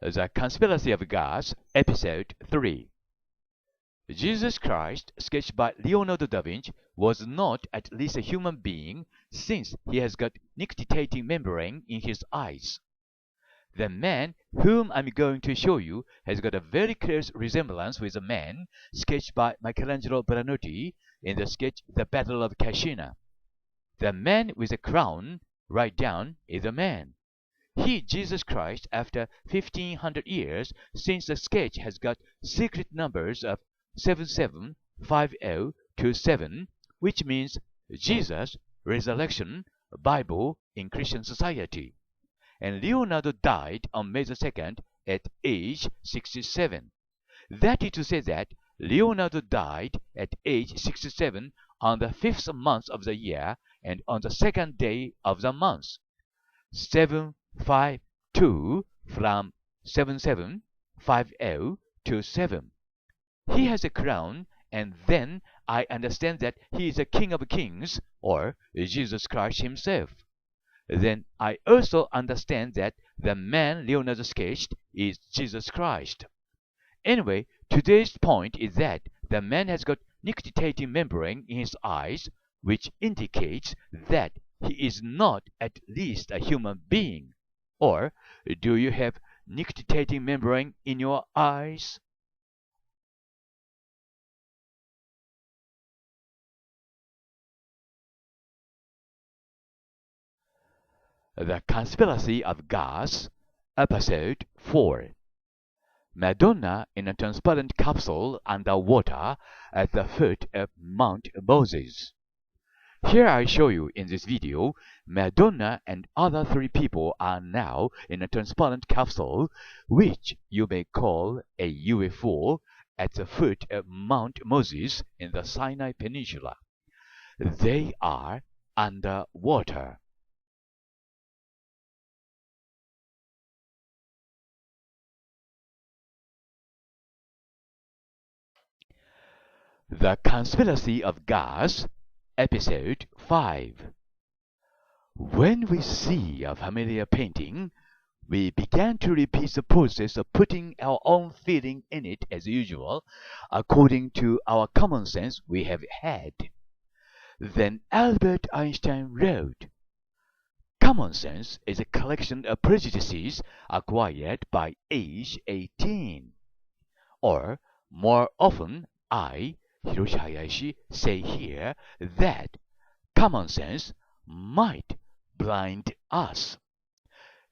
The Conspiracy of Gods, Episode 3. Jesus Christ, sketched by Leonardo da Vinci, was not at least a human being, since he has got nictitating membrane in his eyes. The man whom I'm going to show you has got a very close resemblance with a man sketched by Michelangelo Buonarroti in the sketch The Battle of Cascina. The man with a crown, right down, is a man. He, Jesus Christ, after 1500 years, since the sketch has got secret numbers of 775027, which means Jesus, resurrection, Bible in Christian society. And Leonardo died on May the 2nd at age 67. That is to say that Leonardo died at age 67 on the 5th month of the year and on the 2nd day of the month. 752 from 775027. He has a crown, and then I understand that he is the King of Kings, or Jesus Christ himself. Then I also understand that the man Leonardo sketched is Jesus Christ. Anyway, today's point is that the man has got nictitating membrane in his eyes, which indicates that he is not at least a human being. Or, do you have nictitating membrane in your eyes? The Conspiracy of Gods, Episode 4. Madonna in a transparent capsule under water at the foot of Mount Moses. Here I show you in this video, Madonna and other three people are now in a transparent capsule, which you may call a UFO, at the foot of Mount Moses in the Sinai Peninsula. They are under water. The Conspiracy of Gods, Episode 5. When we see a familiar painting, we began to repeat the process of putting our own feeling in it as usual, according to our common sense we have had. Then Albert Einstein wrote, "Common sense is a collection of prejudices acquired by age 18. Or, more often, I, Hiroshi Hayashi, say here that common sense might blind us."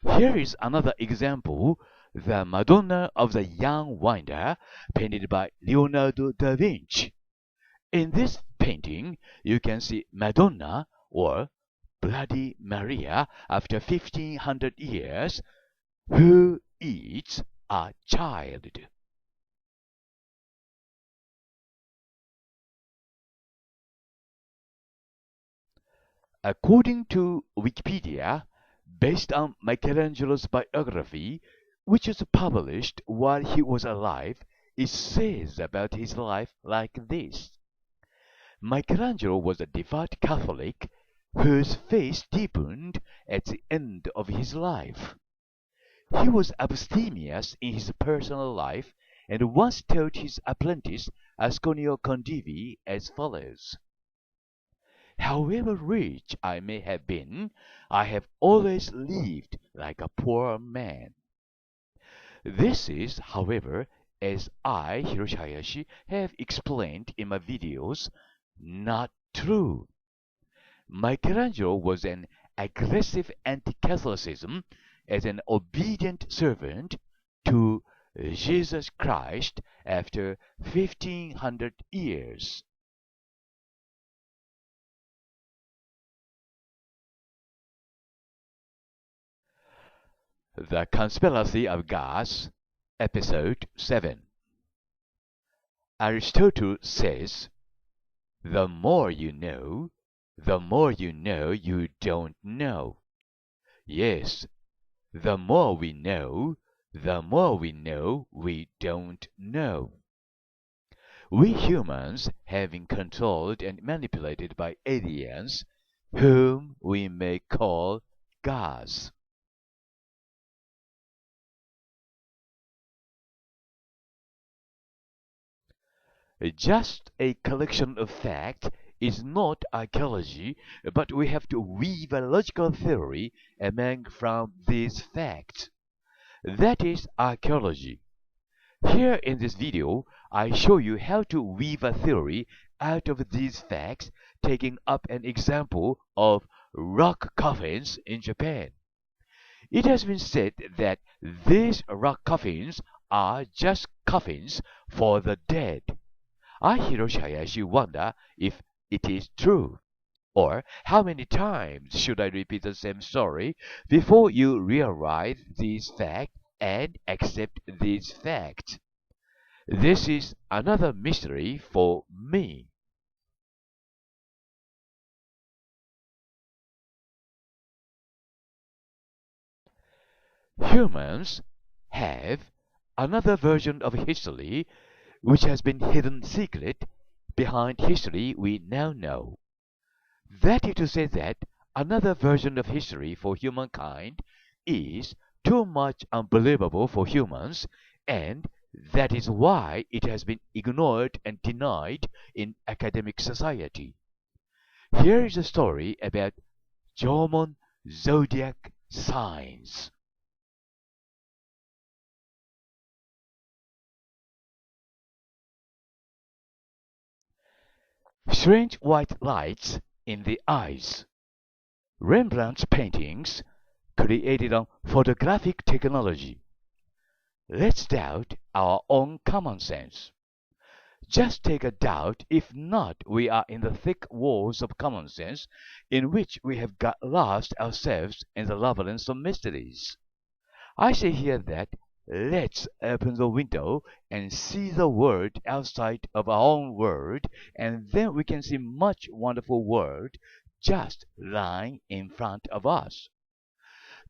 Here is another example, the Madonna of the Young Winder, painted by Leonardo da Vinci. In this painting, you can see Madonna, or Bloody Maria, after 1500 years, who eats a child. According to Wikipedia, based on Michelangelo's biography, which was published while he was alive, it says about his life like this. Michelangelo was a devout Catholic whose faith deepened at the end of his life. He was abstemious in his personal life and once told his apprentice Ascanio Condivi as follows: "However rich I may have been, I have always lived like a poor man." This is, however, as I, Hiroshi Hayashi, have explained in my videos, not true. Michelangelo was an aggressive anti-Catholicism as an obedient servant to Jesus Christ after 1500 years. The Conspiracy of Gods, Episode 7. Aristotle says, "The more you know you don't know." Yes, the more we know we don't know. We humans have been controlled and manipulated by aliens, whom we may call gods. Just a collection of facts is not archaeology, but we have to weave a logical theory among from these facts. That is archaeology. Here in this video, I show you how to weave a theory out of these facts, taking up an example of rock coffins in Japan. It has been said that these rock coffins are just coffins for the dead. I, Hiroshi Hayashi, wonder if it is true. Or how many times should I repeat the same story before you realize these facts and accept these facts? This is another mystery for me. Humans have another version of history which has been hidden secret behind history we now know. That is to say that another version of history for humankind is too much unbelievable for humans, and that is why it has been ignored and denied in academic society. Here is a story about Jomon zodiac signs. Strange white lights in the eyes. Rembrandt's paintings created on photographic technology. Let's doubt our own common sense. Just take a doubt if not we are in the thick walls of common sense in which we have got lost ourselves in the labyrinth of mysteries. I say here that let's open the window and see the world outside of our own world, and then we can see much wonderful world just lying in front of us.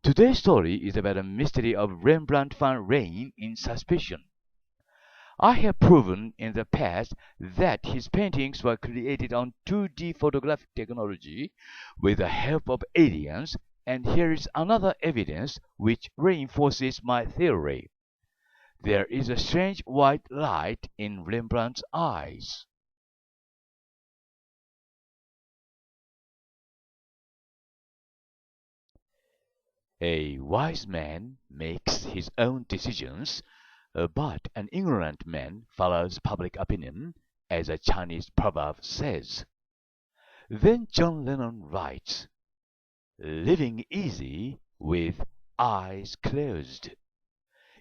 Today's story is about a mystery of Rembrandt van Rijn in suspicion. I have proven in the past that his paintings were created on 2D photographic technology with the help of aliens, and here is another evidence which reinforces my theory. There is a strange white light in Rembrandt's eyes. A wise man makes his own decisions, but an ignorant man follows public opinion, as a Chinese proverb says. Then John Lennon writes, "Living easy with eyes closed."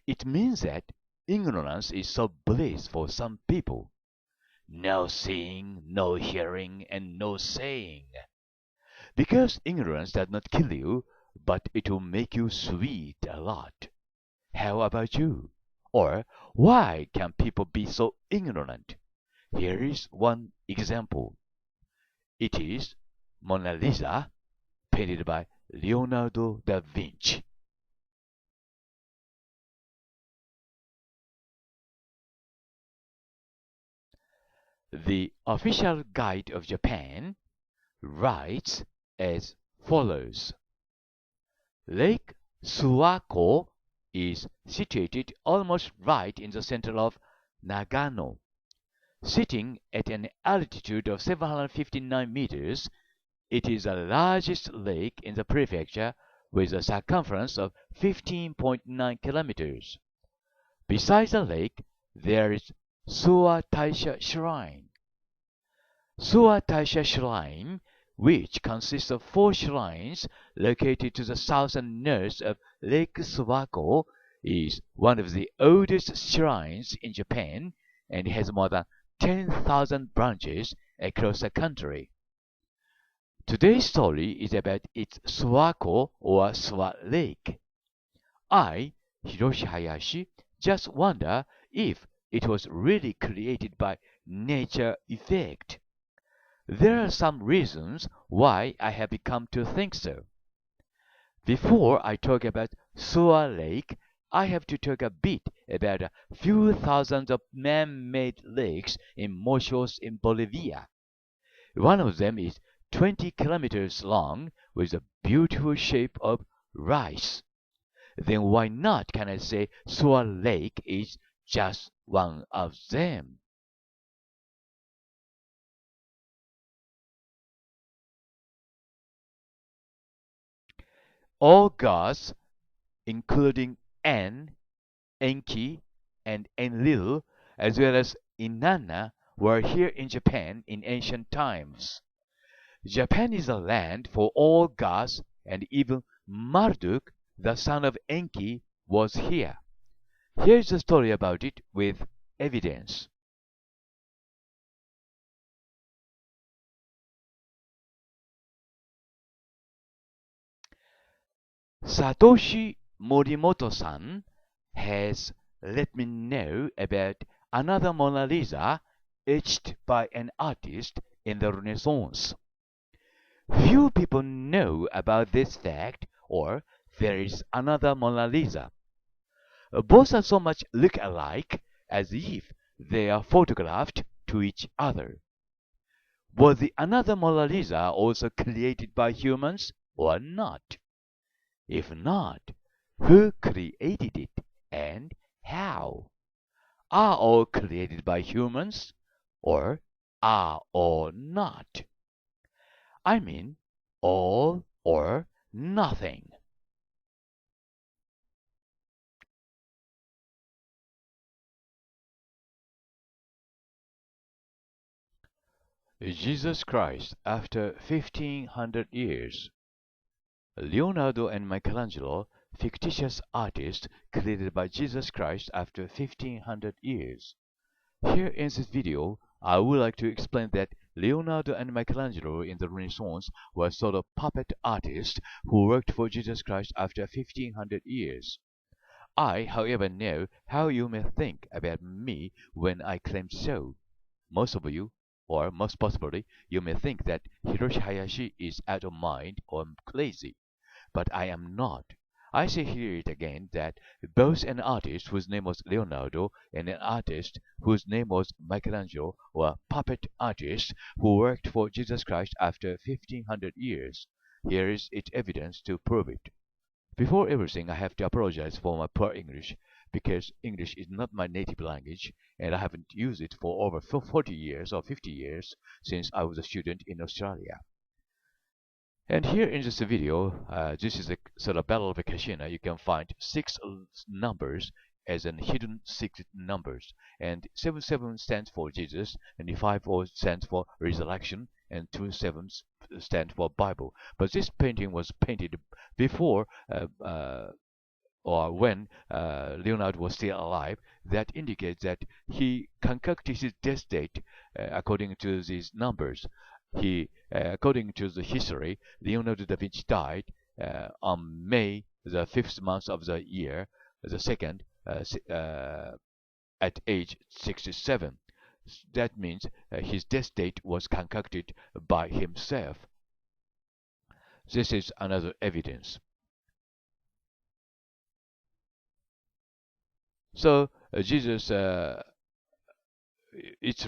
It means that ignorance is so bliss for some people. No seeing, no hearing, and no saying. Because ignorance does not kill you, but it will make you sweet a lot. How about you? Or why can people be so ignorant? Here is one example. It is Mona Lisa, painted by Leonardo da Vinci. The official guide of Japan writes as follows. Lake Suwako is situated almost right in the center of Nagano. Sitting at an altitude of 759 meters, it is the largest lake in the prefecture with a circumference of 15.9 kilometers. Besides the lake, there is Suwa Taisha Shrine. Suwa Taisha Shrine, which consists of 4 shrines located to the south and north of Lake Suwako, is one of the oldest shrines in Japan and has more than 10,000 branches across the country. Today's story is about its Suwako or Suwa Lake. I, Hiroshi Hayashi, just wonder if it was really created by nature effect. There are some reasons why I have become to think so. Before I talk about Suwa Lake, I have to talk a bit about a few thousands of man-made lakes in mochos in Bolivia. One of them is 20 kilometers long with a beautiful shape of rice. Then why not can I say Suwa Lake is just one of them? All gods, including En, Enki, and Enlil, as well as Inanna, were here in Japan in ancient times. Japan is a land for all gods, and even Marduk, the son of Enki, was here. Here's a story about it with evidence. Satoshi Morimoto-san has let me know about another Mona Lisa etched by an artist in the Renaissance. Few people know about this fact, or there is another Mona Lisa. Both are so much look alike as if they are photographed to each other. Was the another Mona Lisa also created by humans or not? If not, who created it and how? Are all created by humans or are all not? I mean, all or nothing. Jesus Christ after 1500 years. Leonardo and Michelangelo, fictitious artists created by Jesus Christ after 1500 years. Here in this video, I would like to explain that Leonardo and Michelangelo in the Renaissance were sort of puppet artists who worked for Jesus Christ after 1500 years. I, however, know how you may think about me when I claim so. Most of you, or most possibly, you may think that Hiroshi Hayashi is out of mind or crazy. But I am not. I say here it again that both an artist whose name was Leonardo and an artist whose name was Michelangelo were puppet artists who worked for Jesus Christ after 1500 years. Here is its evidence to prove it. Before everything, I have to apologize for my poor English, because English is not my native language, and I haven't used it for over 40 years or 50 years since I was a student in Australia. And here in this video, this is a sort of battle of a Kashina. You can find 6 numbers as in hidden secret numbers. And 77 stands for Jesus, and the 50 stands for resurrection, and 27 stand for Bible. But this painting was painted before or when Leonardo was still alive. That indicates that he concocted his death date according to these numbers. According to the history, Leonardo da Vinci died on May the 5th month of the year, the second, at age 67. That means his death date was concocted by himself. This is another evidence. So Jesus, it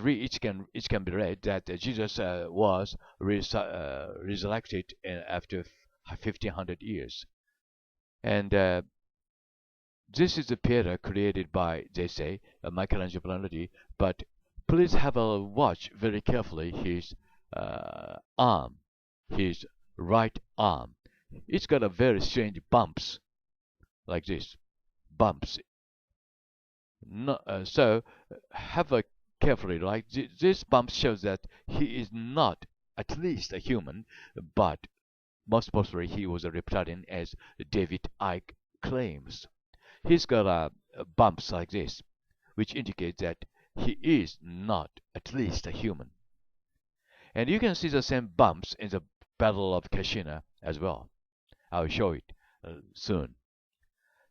can be read that Jesus was resurrected after 1500 years, and this is the Pieta created by, they say, Michelangelo Buonarroti. But please have a watch very carefully his arm, his right arm. It's got a very strange bumps, like this, bumps. No, so have a carefully, like this bump shows that he is not at least a human, but most possibly he was a reptilian, as David Icke claims. He's got bumps like this, which indicates that he is not at least a human. And you can see the same bumps in the Battle of Kashina as well. I'll show it soon.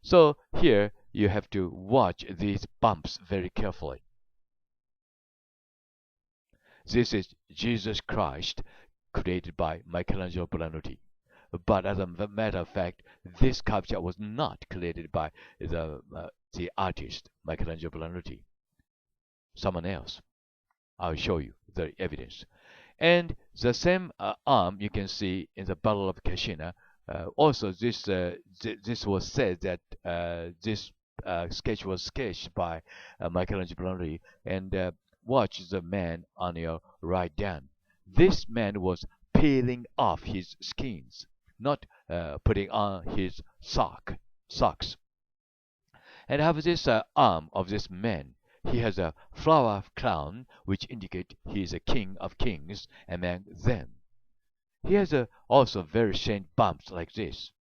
So here you have to watch these bumps very carefully. This is Jesus Christ created by Michelangelo Buonarroti. But as a matter of fact, this sculpture was not created by the artist Michelangelo Buonarroti. Someone else. I'll show you the evidence. And the same arm you can see in the Battle of Kashina. Also, this was said that this sketch was sketched by Michelangelo Buonarroti. And watch the man on your right down. This man was peeling off his skins. not putting on his socks. And have this arm of this man. He has a flower crown, which indicates he is a king of kings among them. He has also very strange bumps like this.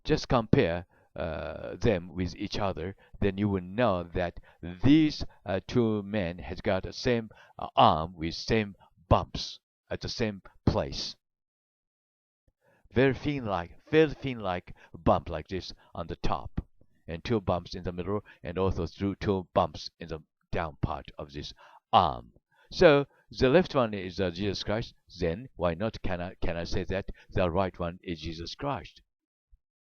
Just compare them with each other, then you will know that these two men has got the same arm with same bumps at the same place. Very thin like bump like this on the top, and two bumps in the middle, and also two bumps in the down part of this arm. So the left one is Jesus Christ. Then why not can I say that the right one is Jesus Christ?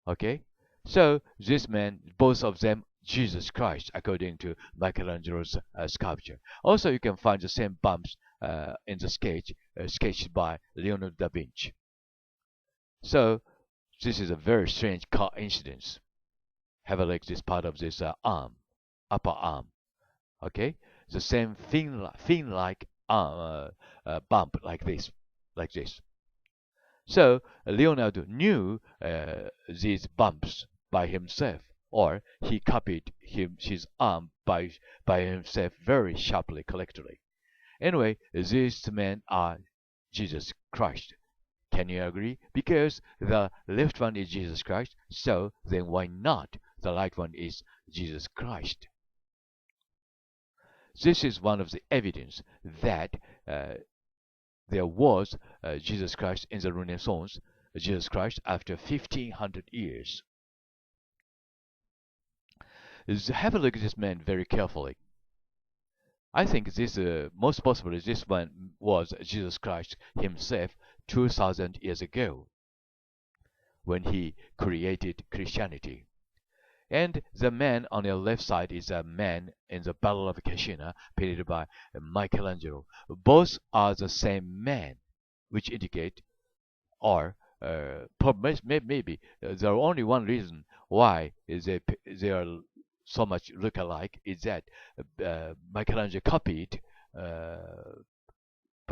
Okay. So this man, both of them, Jesus Christ, according to Michelangelo's sculpture. Also, you can find the same bumps in the sketch sketched by Leonardo da Vinci. So this is a very strange coincidence. Have a look at this part of this arm, upper arm. Okay, the same fin-like bump like this. So Leonardo knew these bumps by himself, or he copied his arm by himself very sharply, correctly. Anyway, these men are Jesus Christ. Can you agree? Because the left one is Jesus Christ, so then why not the right one is Jesus Christ? This is one of the evidence that there was Jesus Christ in the Renaissance, Jesus Christ after 1500 years. Have a look at this man very carefully. I think this most possibly this one was Jesus Christ himself 2000 years ago when he created Christianity. And the man on the left side is a man in the Battle of Cascina painted by Michelangelo. Both are the same man, which indicate, or maybe there are only one reason why they are so much look alike is that Michelangelo copied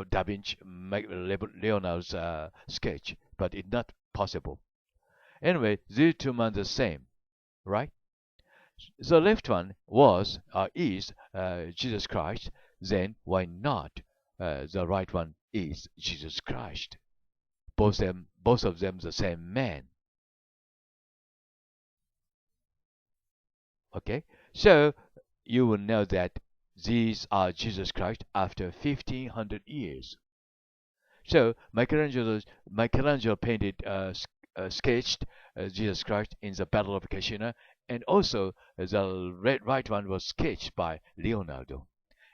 Da Vinci, Leonardo's sketch, but it's not possible. Anyway, these two men are the same, right? The left one was is Jesus Christ. Then why not the right one is Jesus Christ? Both of them the same man. Okay, so you will know that these are Jesus Christ after 1500 years. So Michelangelo painted, sketched Jesus Christ in the Battle of Cascina, and also the right one was sketched by Leonardo.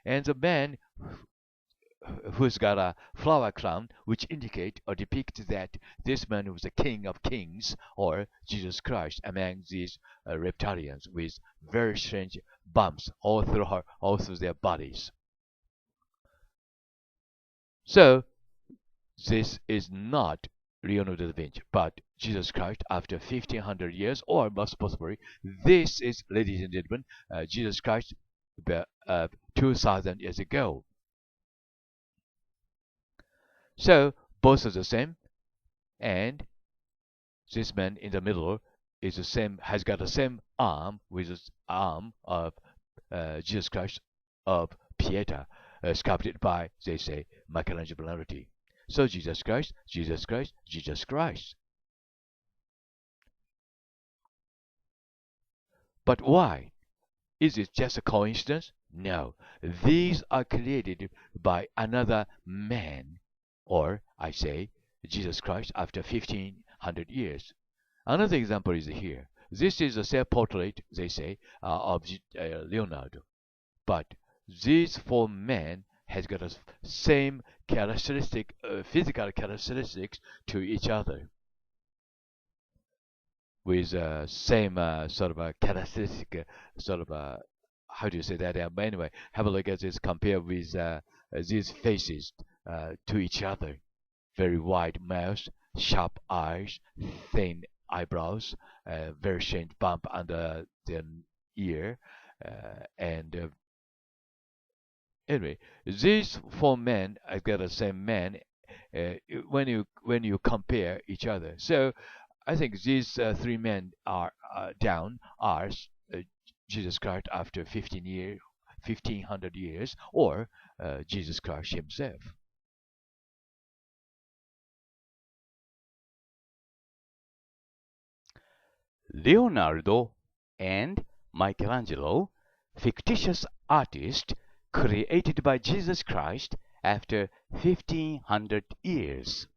And the man who's got a flower crown, which indicate or depict that this man was the King of Kings, or Jesus Christ, among these reptilians with very strange bumps all through their bodies. So this is not Leonardo da Vinci, but Jesus Christ after 1500 years, or most possibly, this is, ladies and gentlemen, Jesus Christ 2000 years ago. So both are the same, and this man in the middle is the same, has got the same arm with the arm of Jesus Christ of Pieta, sculpted by, they say, Michelangelo. So Jesus Christ, Jesus Christ, Jesus Christ. But why? Is it just a coincidence? No. These are created by another man, or I say Jesus Christ after 1500 years. Another example is here. This is a self-portrait, they say, of Leonardo. But these four men has got the same characteristic, physical characteristics to each other, with same sort of a characteristic, sort of a, how do you say that? But anyway, have a look at this. Compare with these faces to each other. Very wide mouth, sharp eyes, thin eyebrows, very strange bump under the ear, and anyway, these four men, I got the same man, when you compare each other. So I think these three men are down are Jesus Christ after 1500 years, or Jesus Christ himself. Leonardo and Michelangelo, fictitious artists created by Jesus Christ after 1500 years.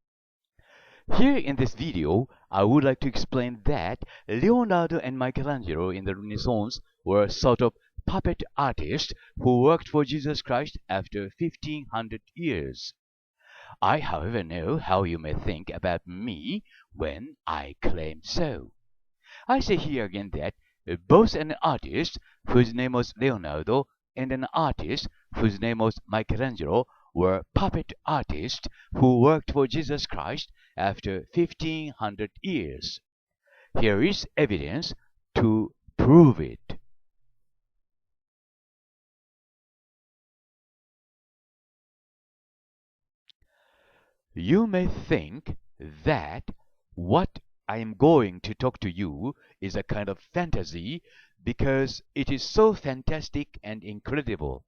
Here in this video, I would like to explain that Leonardo and Michelangelo in the Renaissance were sort of puppet artists who worked for Jesus Christ after 1500 years. I, however, know how you may think about me when I claim so. I say here again that both an artist whose name was Leonardo and an artist whose name was Michelangelo were puppet artists who worked for Jesus Christ after 1500 years. Here is evidence to prove it. You may think that what I am going to talk to you is a kind of fantasy because it is so fantastic and incredible.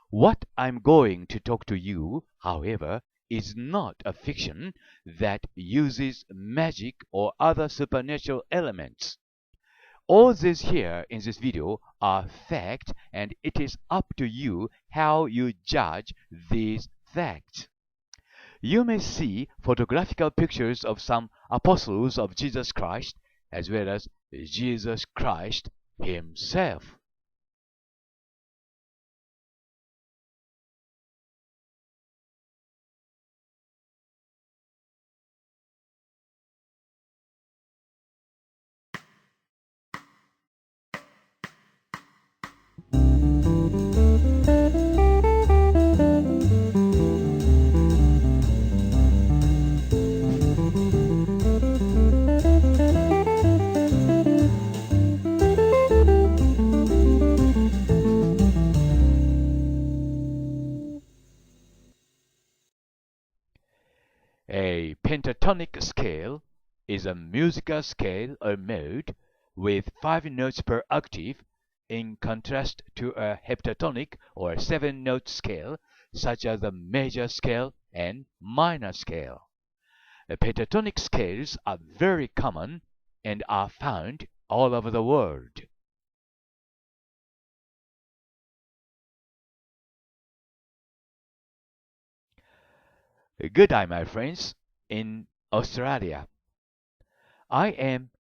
What I'm going to talk to you, however, is not a fiction that uses magic or other supernatural elements. All this here in this video are facts, and it is up to you how you judge these facts. You may see photographical pictures of some apostles of Jesus Christ, as well as Jesus Christ himself. A pentatonic scale is a musical scale or mode with 5 notes per octave, in contrast to a heptatonic or 7-note scale such as the major scale and minor scale. Pentatonic scales are very common and are found all over the world. Good day, my friends, in Australia. I am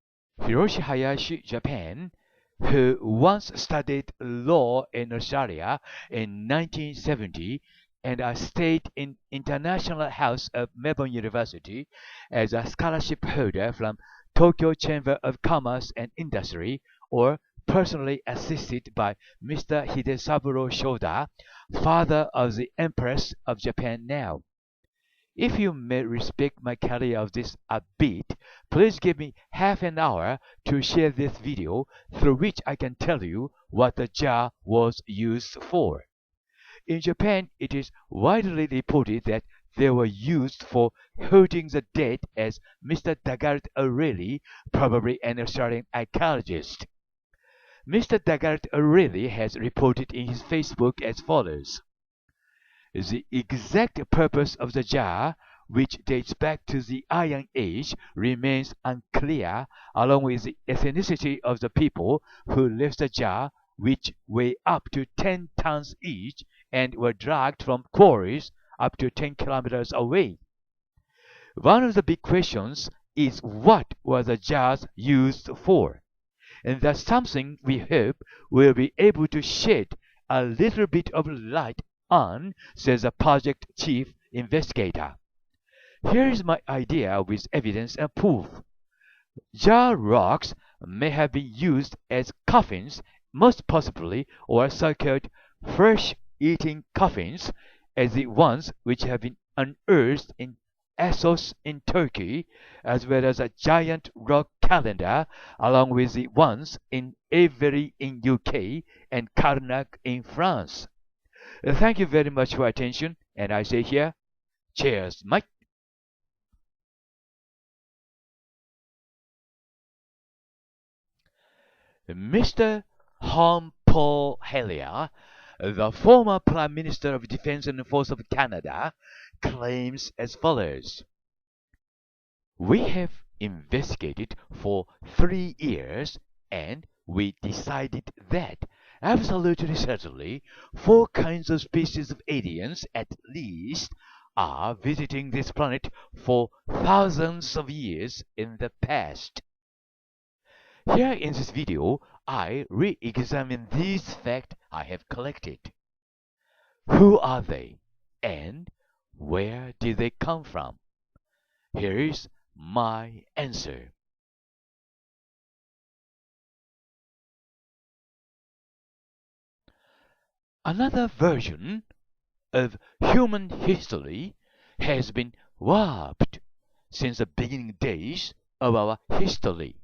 Hiroshi Hayashi, Japan, who once studied law in Australia in 1970, and I stayed in International House of Melbourne University as a scholarship holder from Tokyo Chamber of Commerce and Industry, or personally assisted by Mr. Hidesaburo Shoda, father of the Empress of Japan now. If you may respect my career of this a bit, please give me half an hour to share this video through which I can tell you what the jar was used for. In Japan, it is widely reported that they were used for holding the dead, as Mr. Dagart O'Reilly, probably an Australian archaeologist. Mr. Dagart O'Reilly has reported in his Facebook as follows. The exact purpose of the jar, which dates back to the Iron Age, remains unclear, along with the ethnicity of the people who left the jar, which weigh up to 10 tons each and were dragged from quarries up to 10 kilometers away. One of the big questions is what were the jars used for? And that's something we hope we'll be able to shed a little bit of light on, says the project chief investigator. Here is my idea with evidence and proof. Jar rocks may have been used as coffins, most possibly, or so-called flesh-eating coffins, as the ones which have been unearthed in Assos in Turkey, as well as a giant rock calendar, along with the ones in Avery in UK and Carnac in France. Thank you very much for your attention, and I say here, cheers, mate. Mr. Hayashi, the former Prime Minister of Defense and Force of Canada, claims as follows. We have investigated for 3 years and we decided that absolutely certainly 4 kinds of species of aliens at least are visiting this planet for thousands of years in the past. Here in this video, I re-examine these facts I have collected. Who are they and where did they come from? Here is my answer. Another version of human history has been warped since the beginning days of our history.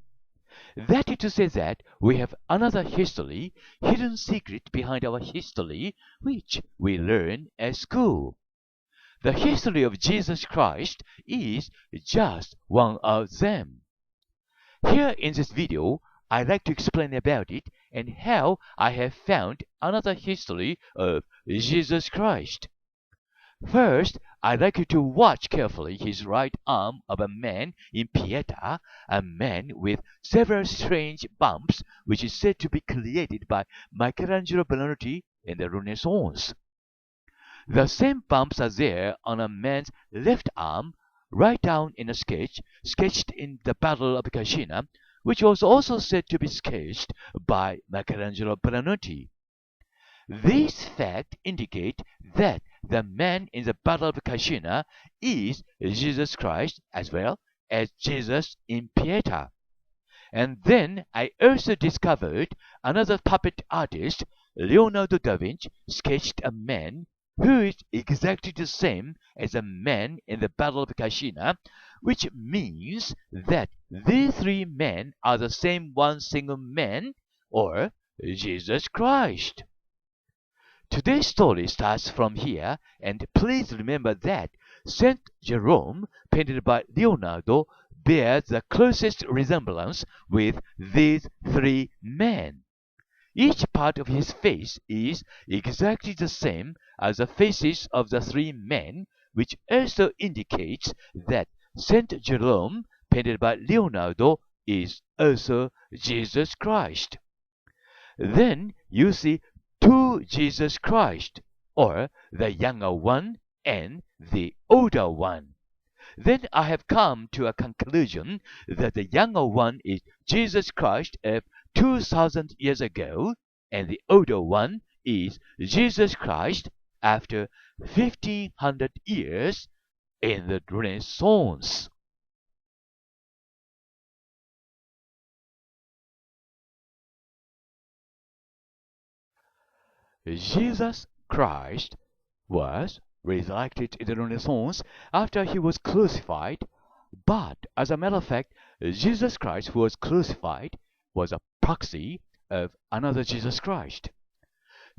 That is to say that we have another history, hidden secret behind our history, which we learn at school. The history of Jesus Christ is just one of them. Here in this video, I'd like to explain about it and how I have found another history of Jesus Christ. First, I'd like you to watch carefully his right arm of a man in Pieta, a man with several strange bumps, which is said to be created by Michelangelo Buonarroti in the Renaissance. The same bumps are there on a man's left arm, right down in a sketch sketched in the Battle of Cascina, which was also said to be sketched by Michelangelo Buonarroti. These facts indicate that the man in the Battle of Cascina is Jesus Christ as well as Jesus in Pieta. And then I also discovered another puppet artist, Leonardo da Vinci, sketched a man who is exactly the same as a man in the Battle of Cascina, which means that these 3 men are the same one single man, or Jesus Christ. Today's story starts from here, and please remember that Saint Jerome, painted by Leonardo, bears the closest resemblance with these 3 men. Each part of his face is exactly the same as the faces of the 3 men, which also indicates that Saint Jerome, painted by Leonardo, is also Jesus Christ. Then you see 2 Jesus Christ, or the younger one and the older one. Then I have come to a conclusion that the younger one is Jesus Christ of 2,000 years ago, and the older one is Jesus Christ after 1,500 years in the Renaissance. Jesus Christ was resurrected in the Renaissance after he was crucified, but as a matter of fact, Jesus Christ who was crucified was a proxy of another Jesus Christ.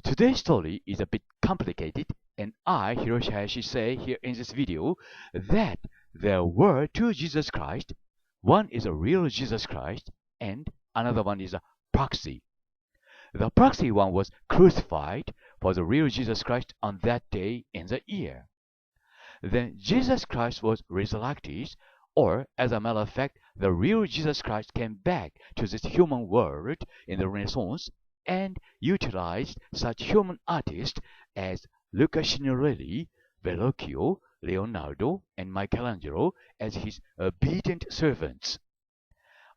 Today's story is a bit complicated, and I, Hiroshi Hayashi, say here in this video that there were 2 Jesus Christ. One is a real Jesus Christ, and another one is a proxy. The proxy one was crucified for the real Jesus Christ on that day in the year. Then Jesus Christ was resurrected, or as a matter of fact, the real Jesus Christ came back to this human world in the Renaissance and utilized such human artists as Luca Signorelli, Verrocchio, Leonardo, and Michelangelo as his obedient servants.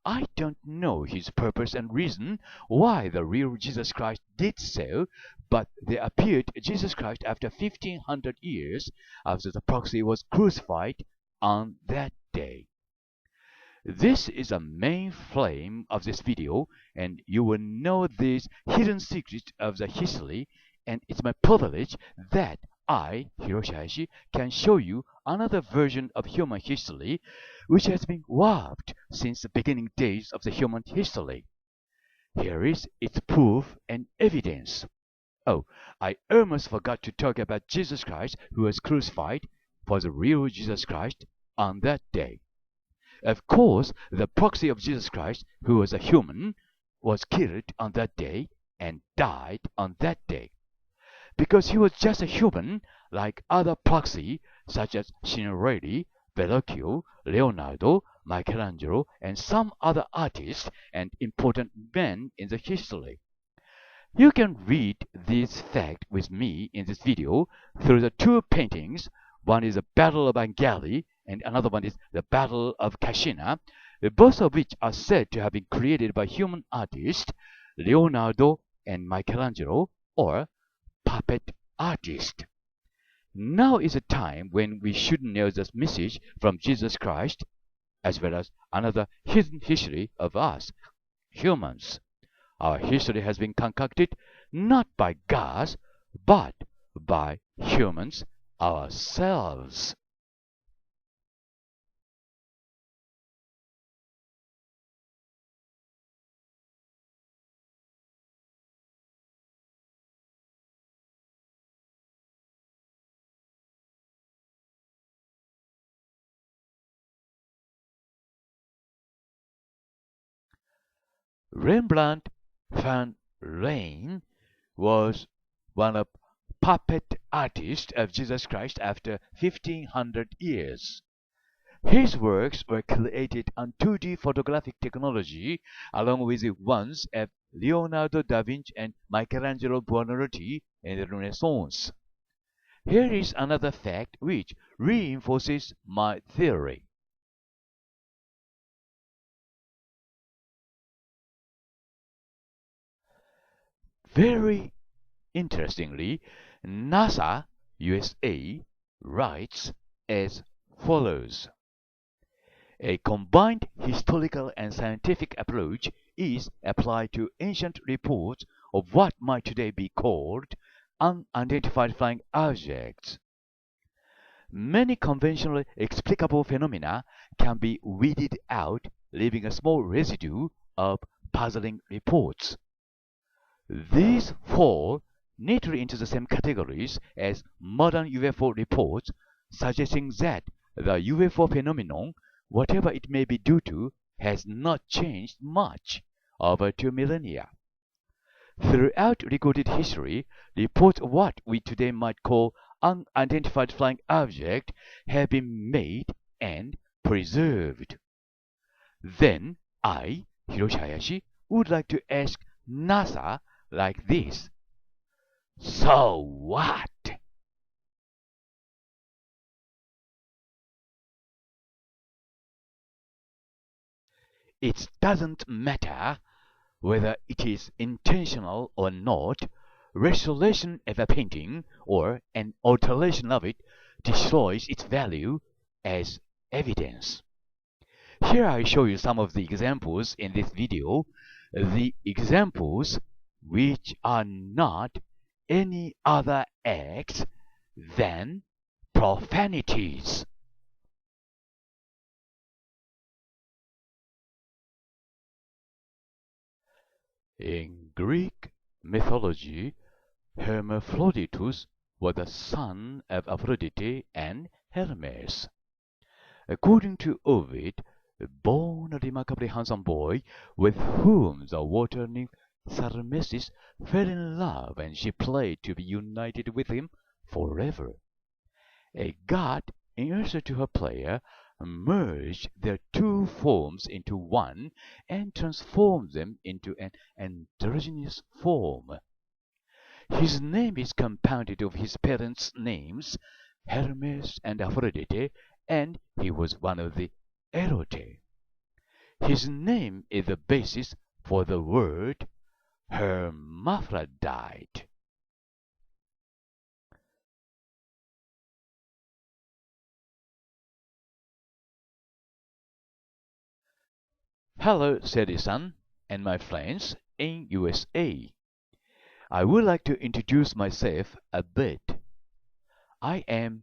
I don't know his purpose and reason why the real Jesus Christ did so, but there appeared Jesus Christ after 1,500 years after the proxy was crucified on that day. This is a main flame of this video, and you will know these hidden secrets of the history, and it's my privilege that I, Hiroshi Hayashi, can show you another version of human history which has been warped since the beginning days of the human history. Here is its proof and evidence. Oh, I almost forgot to talk about Jesus Christ who was crucified for the real Jesus Christ on that day. Of course, the proxy of Jesus Christ, who was a human, was killed on that day and died on that day. Because he was just a human like other proxy such as Signorelli, Verrocchio, Leonardo, Michelangelo, and some other artists and important men in the history. You can read this fact with me in this video through the two paintings. One is the Battle of Angeli and another one is the Battle of Cascina, both of which are said to have been created by human artists, Leonardo and Michelangelo, or puppet artists. Now is a time when we should know this message from Jesus Christ, as well as another hidden history of us, humans. Our history has been concocted not by gods, but by humans ourselves. Rembrandt van Rijn was one of puppet artists of Jesus Christ after 1500 years. His works were created on 2D photographic technology along with the ones of Leonardo da Vinci and Michelangelo Buonarroti in the Renaissance. Here is another fact which reinforces my theory. Very interestingly, NASA USA writes as follows. A combined historical and scientific approach is applied to ancient reports of what might today be called unidentified flying objects. Many conventionally explicable phenomena can be weeded out, leaving a small residue of puzzling reports. These fall neatly into the same categories as modern UFO reports, suggesting that the UFO phenomenon, whatever it may be due to, has not changed much over 2 millennia. Throughout recorded history, reports of what we today might call unidentified flying object have been made and preserved. Then I, Hiroshi Hayashi, would like to ask NASA like this. So what? It doesn't matter whether it is intentional or not. Restoration of a painting or an alteration of it destroys its value as evidence. Here I show you some of the examples in this video, the examples which are not any other acts than profanities. In Greek mythology, Hermaphroditus was the son of Aphrodite and Hermes. According to Ovid, born a remarkably handsome boy with whom the water nymph Tharmesis fell in love, and she prayed to be united with him forever. A god, in answer to her prayer, merged their two forms into one and transformed them into an androgynous form. His name is compounded of his parents' names, Hermes and Aphrodite, and he was one of the Erote. His name is the basis for the word hermaphrodite. Hello, Seri-san and my friends in USA. I would like to introduce myself a bit. I am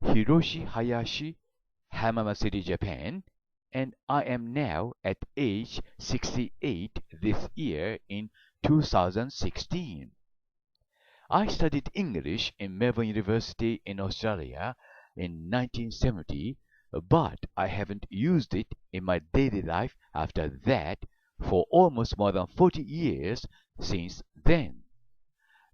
Hiroshi Hayashi, Hamamatsu-city, Japan, and I am now at age 68 this year in 2016. I studied English in Melbourne University in Australia in 1970, but I haven't used it in my daily life after that for almost more than 40 years since then.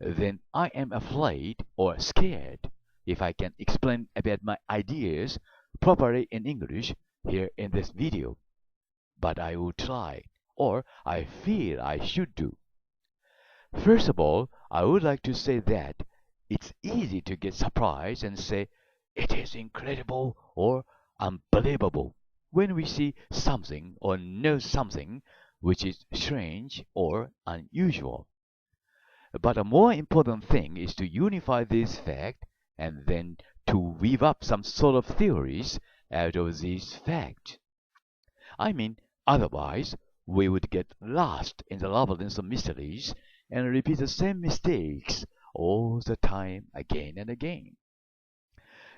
Then I am afraid or scared if I can explain about my ideas properly in English here in this video. But I will try, or I feel I should do. First of all, I would like to say that it's easy to get surprised and say, it is incredible or unbelievable when we see something or know something which is strange or unusual. But a more important thing is to unify this fact and then to weave up some sort of theories out of these facts. I mean, otherwise, we would get lost in the labyrinth of mysteries and repeat the same mistakes all the time again and again.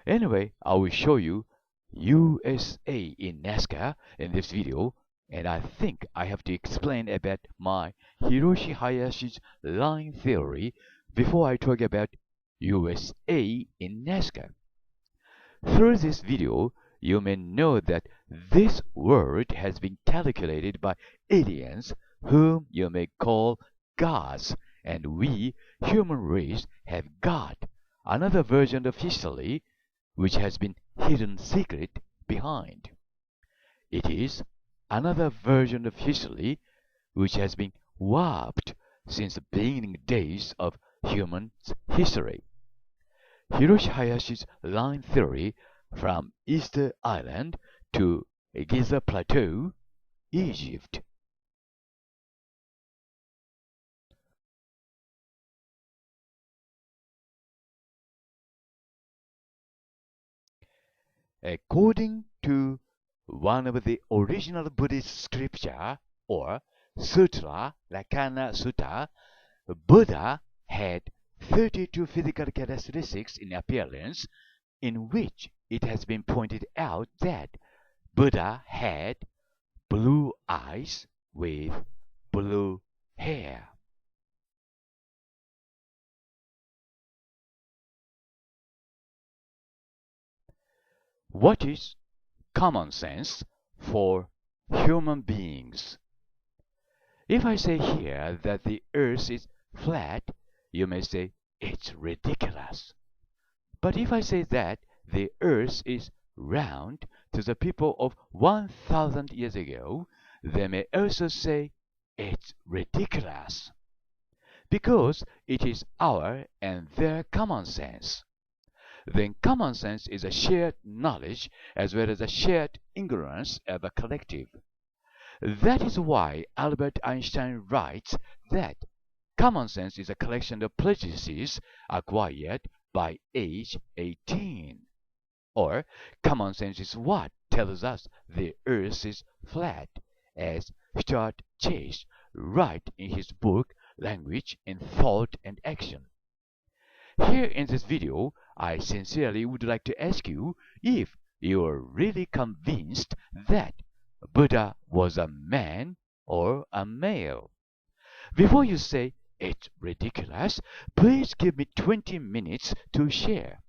Anyway, I will show you USA in Nazca in this video, and I think I have to explain about my Hiroshi Hayashi's line theory before I talk about USA in Nazca. Through this video, you may know that this word has been calculated by aliens whom you may call gods, and we, human race, have got another version of history which has been hidden secret behind. It is another version of history which has been warped since the beginning days of human history. Hiroshi Hayashi's line theory from Easter Island to Giza Plateau, Egypt. According to one of the original Buddhist scripture or Sutra, Lakana Sutta, Buddha had 32 physical characteristics in appearance, in which it has been pointed out that Buddha had blue eyes with blue hair. What is common sense for human beings? If I say here that the earth is flat, you may say it's ridiculous. But if I say that the earth is round to the people of 1,000 years ago, they may also say it's ridiculous, because it is our and their common sense. Then common sense is a shared knowledge as well as a shared ignorance of a collective. That is why Albert Einstein writes that common sense is a collection of prejudices acquired by age 18. Or, common sense is what tells us the earth is flat, as Stuart Chase writes in his book Language in Thought and Action. Here in this video, I sincerely would like to ask you if you are really convinced that Buddha was a man or a male. Before you say, it's ridiculous, please give me 20 minutes to share.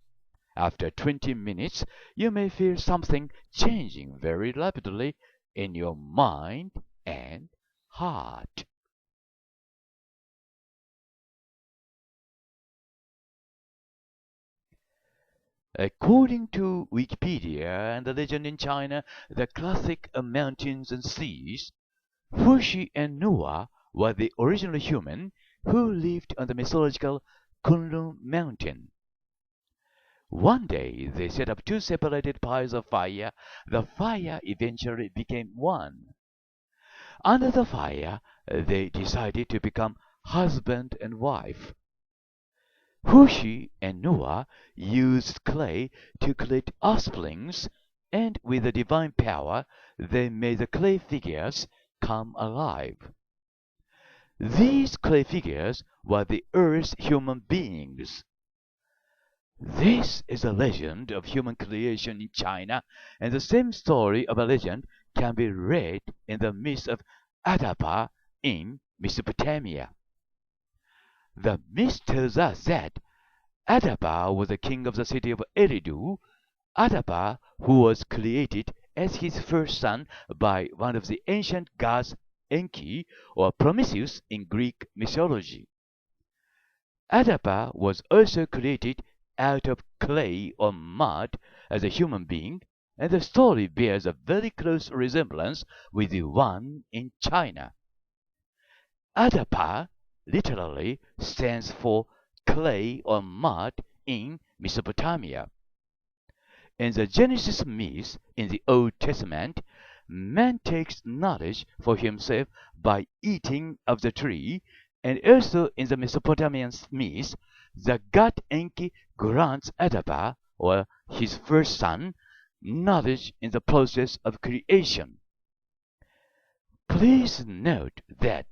After 20 minutes, you may feel something changing very rapidly in your mind and heart. According to Wikipedia and the legend in China, the classic mountains and seas, Fuxi and Noah were the original human who lived on the mythological Kunlun mountain. One day they set up two separated piles of fire. The fire eventually became one. Under the fire, they decided to become husband and wife. Fuxi and Noah used clay to create offsprings, and with the divine power, they made the clay figures come alive. These clay figures were the Earth's human beings. This is a legend of human creation in China, and the same story of a legend can be read in the myth of Adapa in Mesopotamia. The myth tells us that Adapa was the king of the city of Eridu, Adapa who was created as his first son by one of the ancient gods Enki, or Prometheus in Greek mythology. Adapa was also created out of clay or mud as a human being, and the story bears a very close resemblance with the one in China. Adapa literally stands for clay or mud in Mesopotamia. In the Genesis myth in the Old Testament, man takes knowledge for himself by eating of the tree, and also in the Mesopotamian myth, the god Enki grants Adapa, or his first son, knowledge in the process of creation. Please note that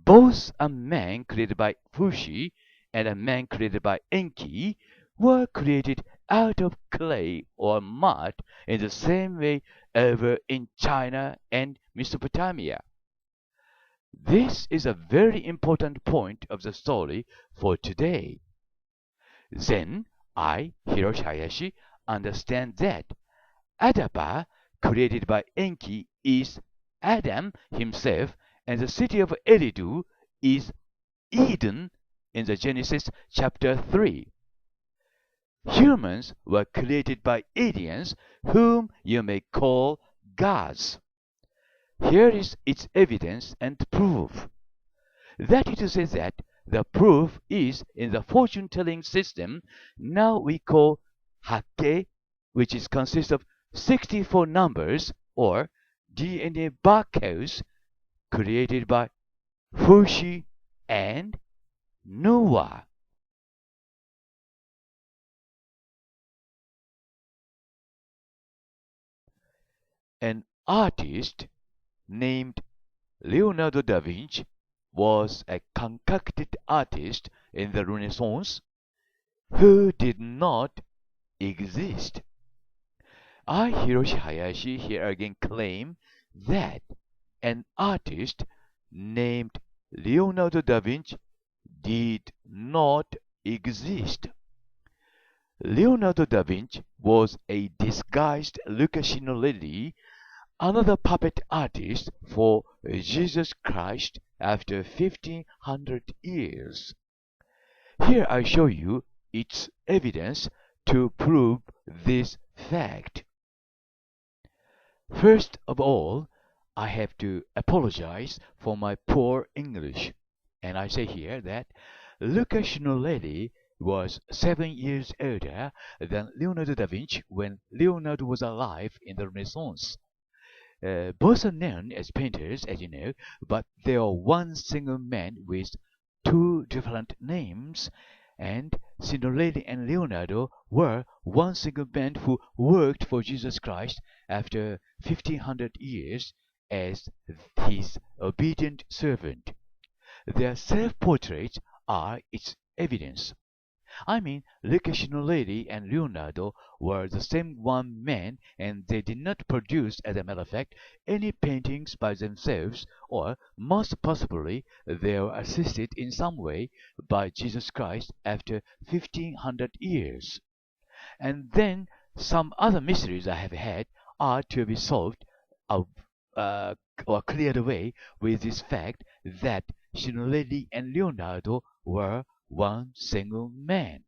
both a man created by Fushi and a man created by Enki were created out of clay or mud in the same way over in China and Mesopotamia. This is a very important point of the story for today. Then I, Hiroshi Hayashi, understand that Adapa, created by Enki, is Adam himself, and the city of Eridu is Eden in the Genesis chapter 3. Humans were created by aliens whom you may call gods. Here is its evidence and proof. That is to say that the proof is in the fortune-telling system now we call Hake, which consists of 64 numbers or DNA barcodes created by Fushi and Noah. An artist named Leonardo da Vinci was a concocted artist in the Renaissance who did not exist. I, Hiroshi Hayashi, here again claim that an artist named Leonardo da Vinci did not exist. Leonardo da Vinci was a disguised Luca Signorelli, another puppet artist for Jesus Christ after 1500 years. Here I show you its evidence to prove this fact. First of all, I have to apologize for my poor English, and I say here that Luca Signorelli was 7 years older than Leonardo da Vinci when Leonardo was alive in the Renaissance. Both are known as painters, as you know, but they are one single man with two different names, and Signorelli and Leonardo were one single man who worked for Jesus Christ after 1500 years as his obedient servant. Their self-portraits are its evidence. I mean, Luca Signorelli and Leonardo were the same one man, and they did not produce, as a matter of fact, any paintings by themselves, or most possibly they were assisted in some way by Jesus Christ after 1500 years. And then some other mysteries I have had are to be solved or cleared away with this fact that Signorelli and Leonardo were one single man.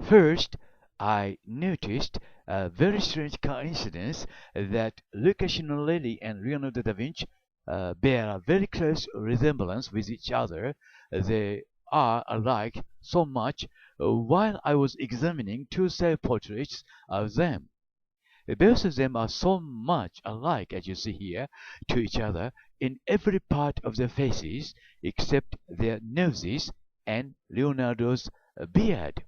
First, I noticed a very strange coincidence that Luca Signorelli and Leonardo da Vinci bear a very close resemblance with each other. They are alike so much while I was examining two self-portraits of them. Both of them are so much alike, as you see here, to each other in every part of their faces except their noses and Leonardo's beard.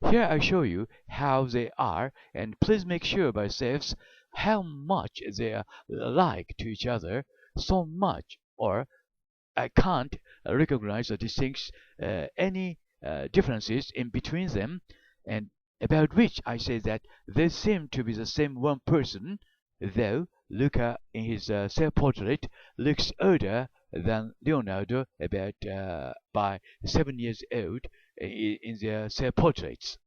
Here I show you how they are, and please make sure by yourselves how much they are alike to each other, so much, or I can't recognize or distinguish any differences in between them, and about which I say that they seem to be the same one person, though Luca in his self-portrait looks older than Leonardo, about by 7 years old in their self-portraits.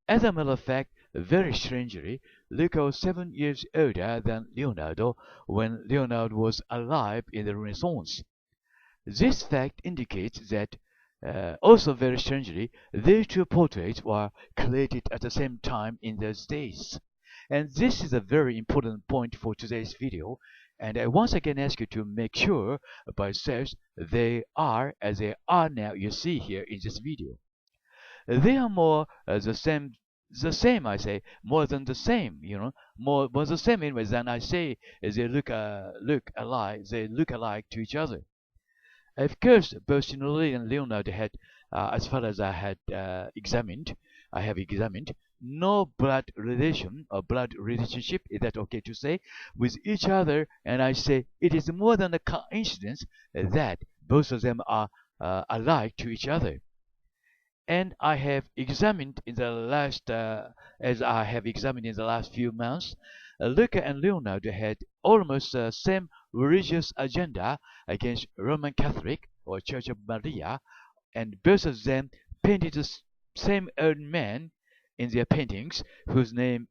As a matter of fact, very strangely, Luca was 7 years older than Leonardo when Leonardo was alive in the Renaissance. This fact indicates that, also very strangely, these two portraits were created at the same time in those days. And this is a very important point for today's video, and I once again ask you to make sure by yourselves they are as they are now you see here in this video. They are more the same I say, more than the same, more the same anyway than I say they look alike to each other. Of course, both Shinori and Leonardo had, as far as I have examined, no blood relation or blood relationship, is that okay to say, with each other, and I say it is more than a coincidence that both of them are alike to each other. And I have examined in the last, few months, Luca and Leonardo had almost the same religious agenda against Roman Catholic or Church of Maria, and both of them painted the same old man in their paintings, whose name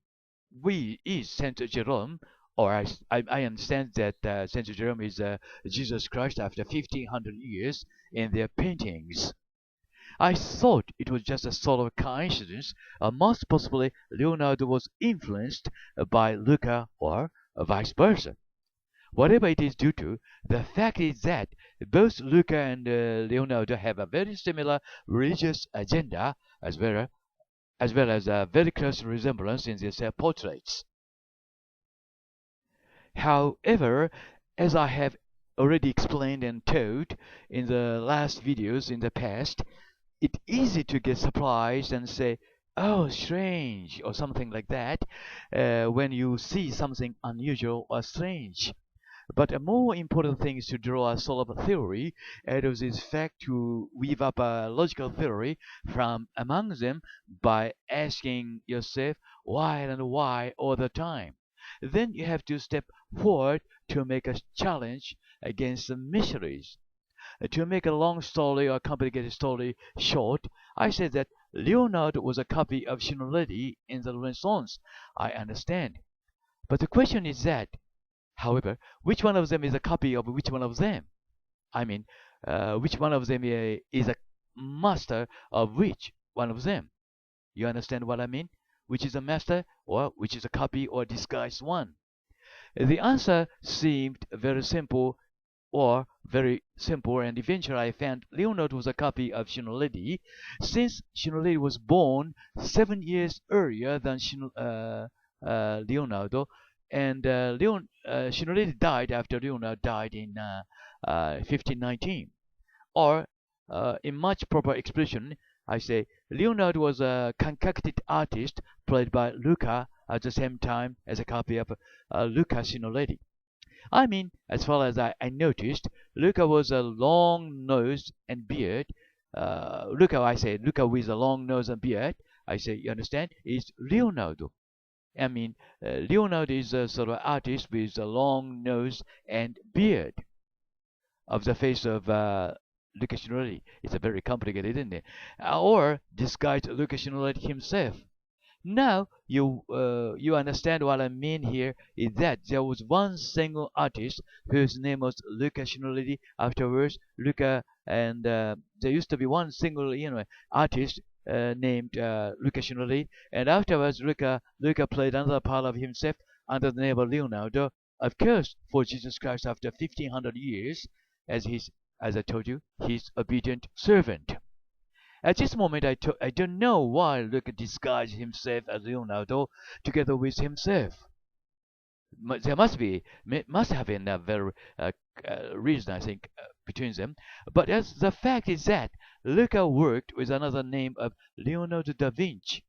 is Saint Jerome, or I understand that Saint Jerome is Jesus Christ after 1500 years in their paintings. I thought it was just a sort of coincidence, or most possibly Leonardo was influenced by Luca or vice versa. Whatever it is due to, the fact is that both Luca and Leonardo have a very similar religious agenda, as well as a very close resemblance in their self-portraits. However, as I have already explained and told in the last videos in the past, it's easy to get surprised and say, "Oh, strange," or something like that, when you see something unusual or strange. But a more important thing is to draw a sort of theory out of this fact, to weave up a logical theory from among them by asking yourself why and why all the time. Then you have to step forward to make a challenge against the mysteries. To make a long story or complicated story short, I said that Leonardo was a copy of Shinoledi in the Renaissance. I understand. But the question is that, however, which one of them is a copy of which one of them? I mean, which one of them is a master of which one of them? You understand what I mean? Which is a master, or which is a copy or disguised one? The answer seemed very simple, and eventually I found Leonardo was a copy of Shinoledi, since Shinoledi was born 7 years earlier than Leonardo, and Shinoledi died after Leonardo died in 1519. Or, in much proper expression, I say Leonardo was a concocted artist played by Luca at the same time as a copy of Luca Shinoledi. I mean, as far as I noticed, Luca was a long nose and beard. Luca with a long nose and beard, I say, you understand, is Leonardo. I mean, Leonardo is a sort of artist with a long nose and beard of the face of Luca Shinoledi. It's a very complicated, isn't it? Or disguised Luca Shinoledi himself. Now you understand what I mean here is that there was one single artist whose name was Luca Shinoledi. Afterwards, Luca and there used to be one single artist named Luca Shinoledi, and afterwards Luca played another part of himself under the name of Leonardo. Of course, for Jesus Christ after 1500 years, as I told you, his obedient servant. At this moment, I don't know why Luca disguised himself as Leonardo together with himself. There must have been a very reason, I think, between them. But as the fact is that Luca worked with another name of Leonardo da Vinci.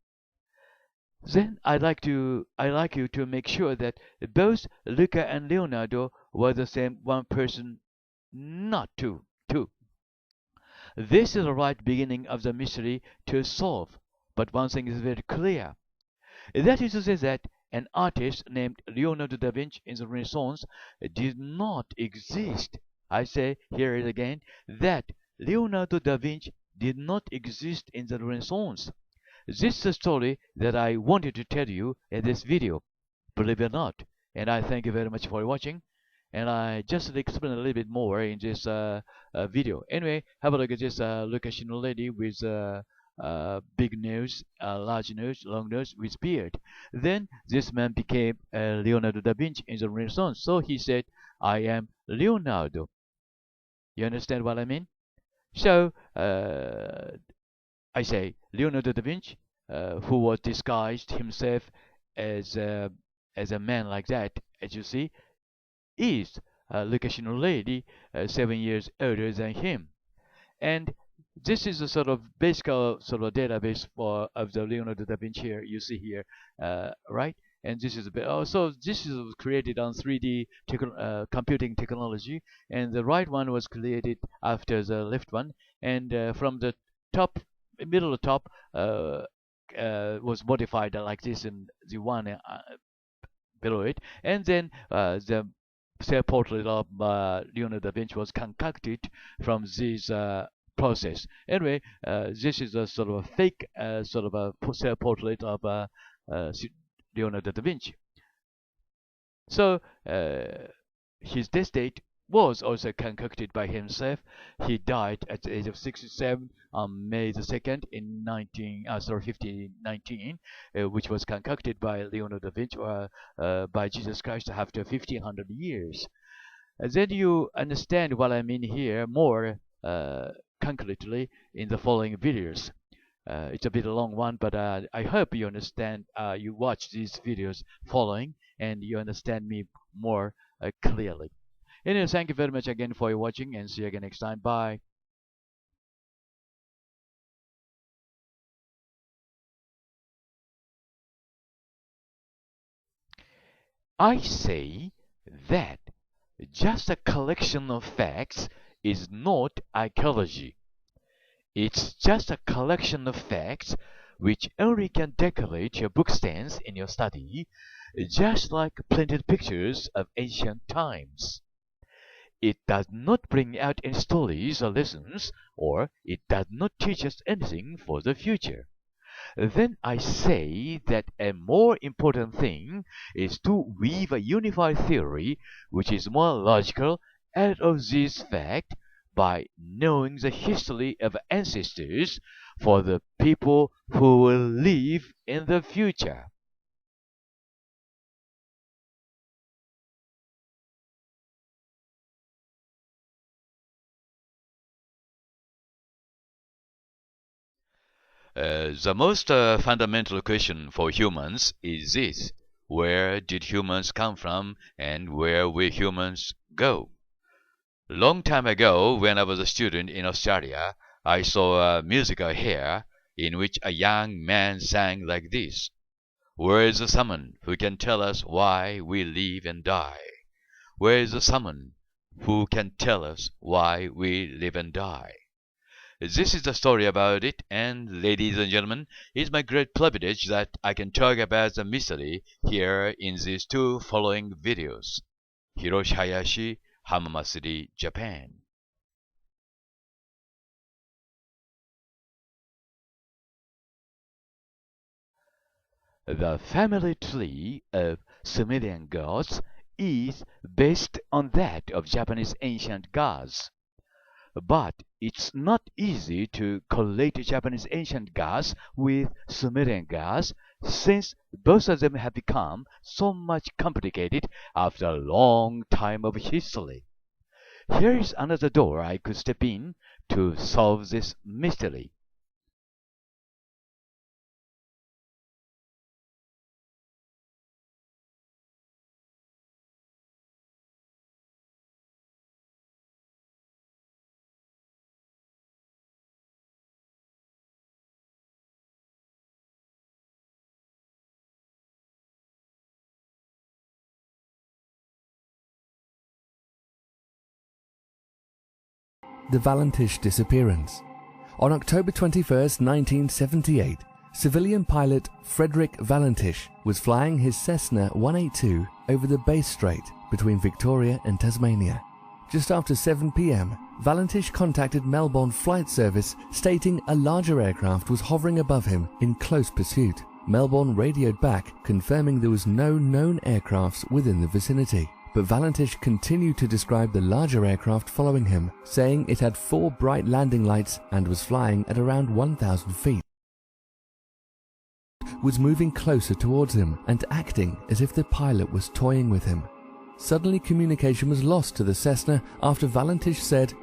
Then I'd like you to make sure that both Luca and Leonardo were the same one person, not two. This is the right beginning of the mystery to solve, but one thing is very clear. That is to say that an artist named Leonardo da Vinci in the Renaissance did not exist. I say here it again, that Leonardo da Vinci did not exist in the Renaissance. this is the story that I wanted to tell you in this video, believe it or not. And I thank you very much for watching. And I just explain a little bit more in this video. Anyway, have a look at this location lady with big nose, large nose, long nose, with beard. Then this man became Leonardo da Vinci in the Renaissance. So he said, I am Leonardo. You understand what I mean? So I say Leonardo da Vinci, who was disguised himself as a man like that, as you see, is a location lady 7 years older than him. And this is a sort of basic sort of database of the Leonardo da Vinci here, you see here, right? And this is a bit, so this is created on 3D computing technology, and the right one was created after the left one, and from the top, middle of the top was modified like this, and the one below it, and then the self-portrait of Leonardo da Vinci was concocted from this process. Anyway, this is a sort of a fake sort of a self-portrait of Leonardo da Vinci. So his death date was also concocted by himself. He died at the age of 67 on May the 2nd in 1519, which was concocted by Leonardo da Vinci by Jesus Christ after 1500 years. Then you understand what I mean here more concretely in the following videos. It's a bit a long one, but I hope you understand, you watch these videos following, and you understand me more clearly. Anyway, thank you very much again for watching, and see you again next time. Bye. I say that just a collection of facts is not archaeology. It's just a collection of facts which only can decorate your bookstands in your study, just like printed pictures of ancient times. It does not bring out any stories or lessons, or it does not teach us anything for the future. Then I say that a more important thing is to weave a unified theory which is more logical out of this fact by knowing the history of ancestors for the people who will live in the future. The most fundamental question for humans is this: where did humans come from and where will humans go? Long time ago, when I was a student in Australia, I saw a musical here in which a young man sang like this: Where is someone who can tell us why we live and die? Where is someone who can tell us why we live and die? This is the story about it, and ladies and gentlemen, it's my great privilege that I can talk about the mystery here in these two following videos. Hiroshi Hayashi, Hamamatsu-city, Japan. The family tree of Sumerian gods is based on that of Japanese ancient gods. But it's not easy to correlate Japanese ancient gods with Sumerian gods, since both of them have become so much complicated after a long time of history. Here is another door I could step in to solve this mystery. The Valantish disappearance. On October 21, 1978, civilian pilot Frederick Valantish was flying his Cessna 182 over the Bass Strait between Victoria and Tasmania. Just after 7 p.m., Valentish contacted Melbourne Flight Service stating a larger aircraft was hovering above him in close pursuit. Melbourne radioed back confirming there was no known aircrafts within the vicinity. But Valentish continued to describe the larger aircraft following him, saying it had 4 bright landing lights and was flying at around 1,000 feet. Was moving closer towards him and acting as if the pilot was toying with him. Suddenly communication was lost to the Cessna after Valentish said,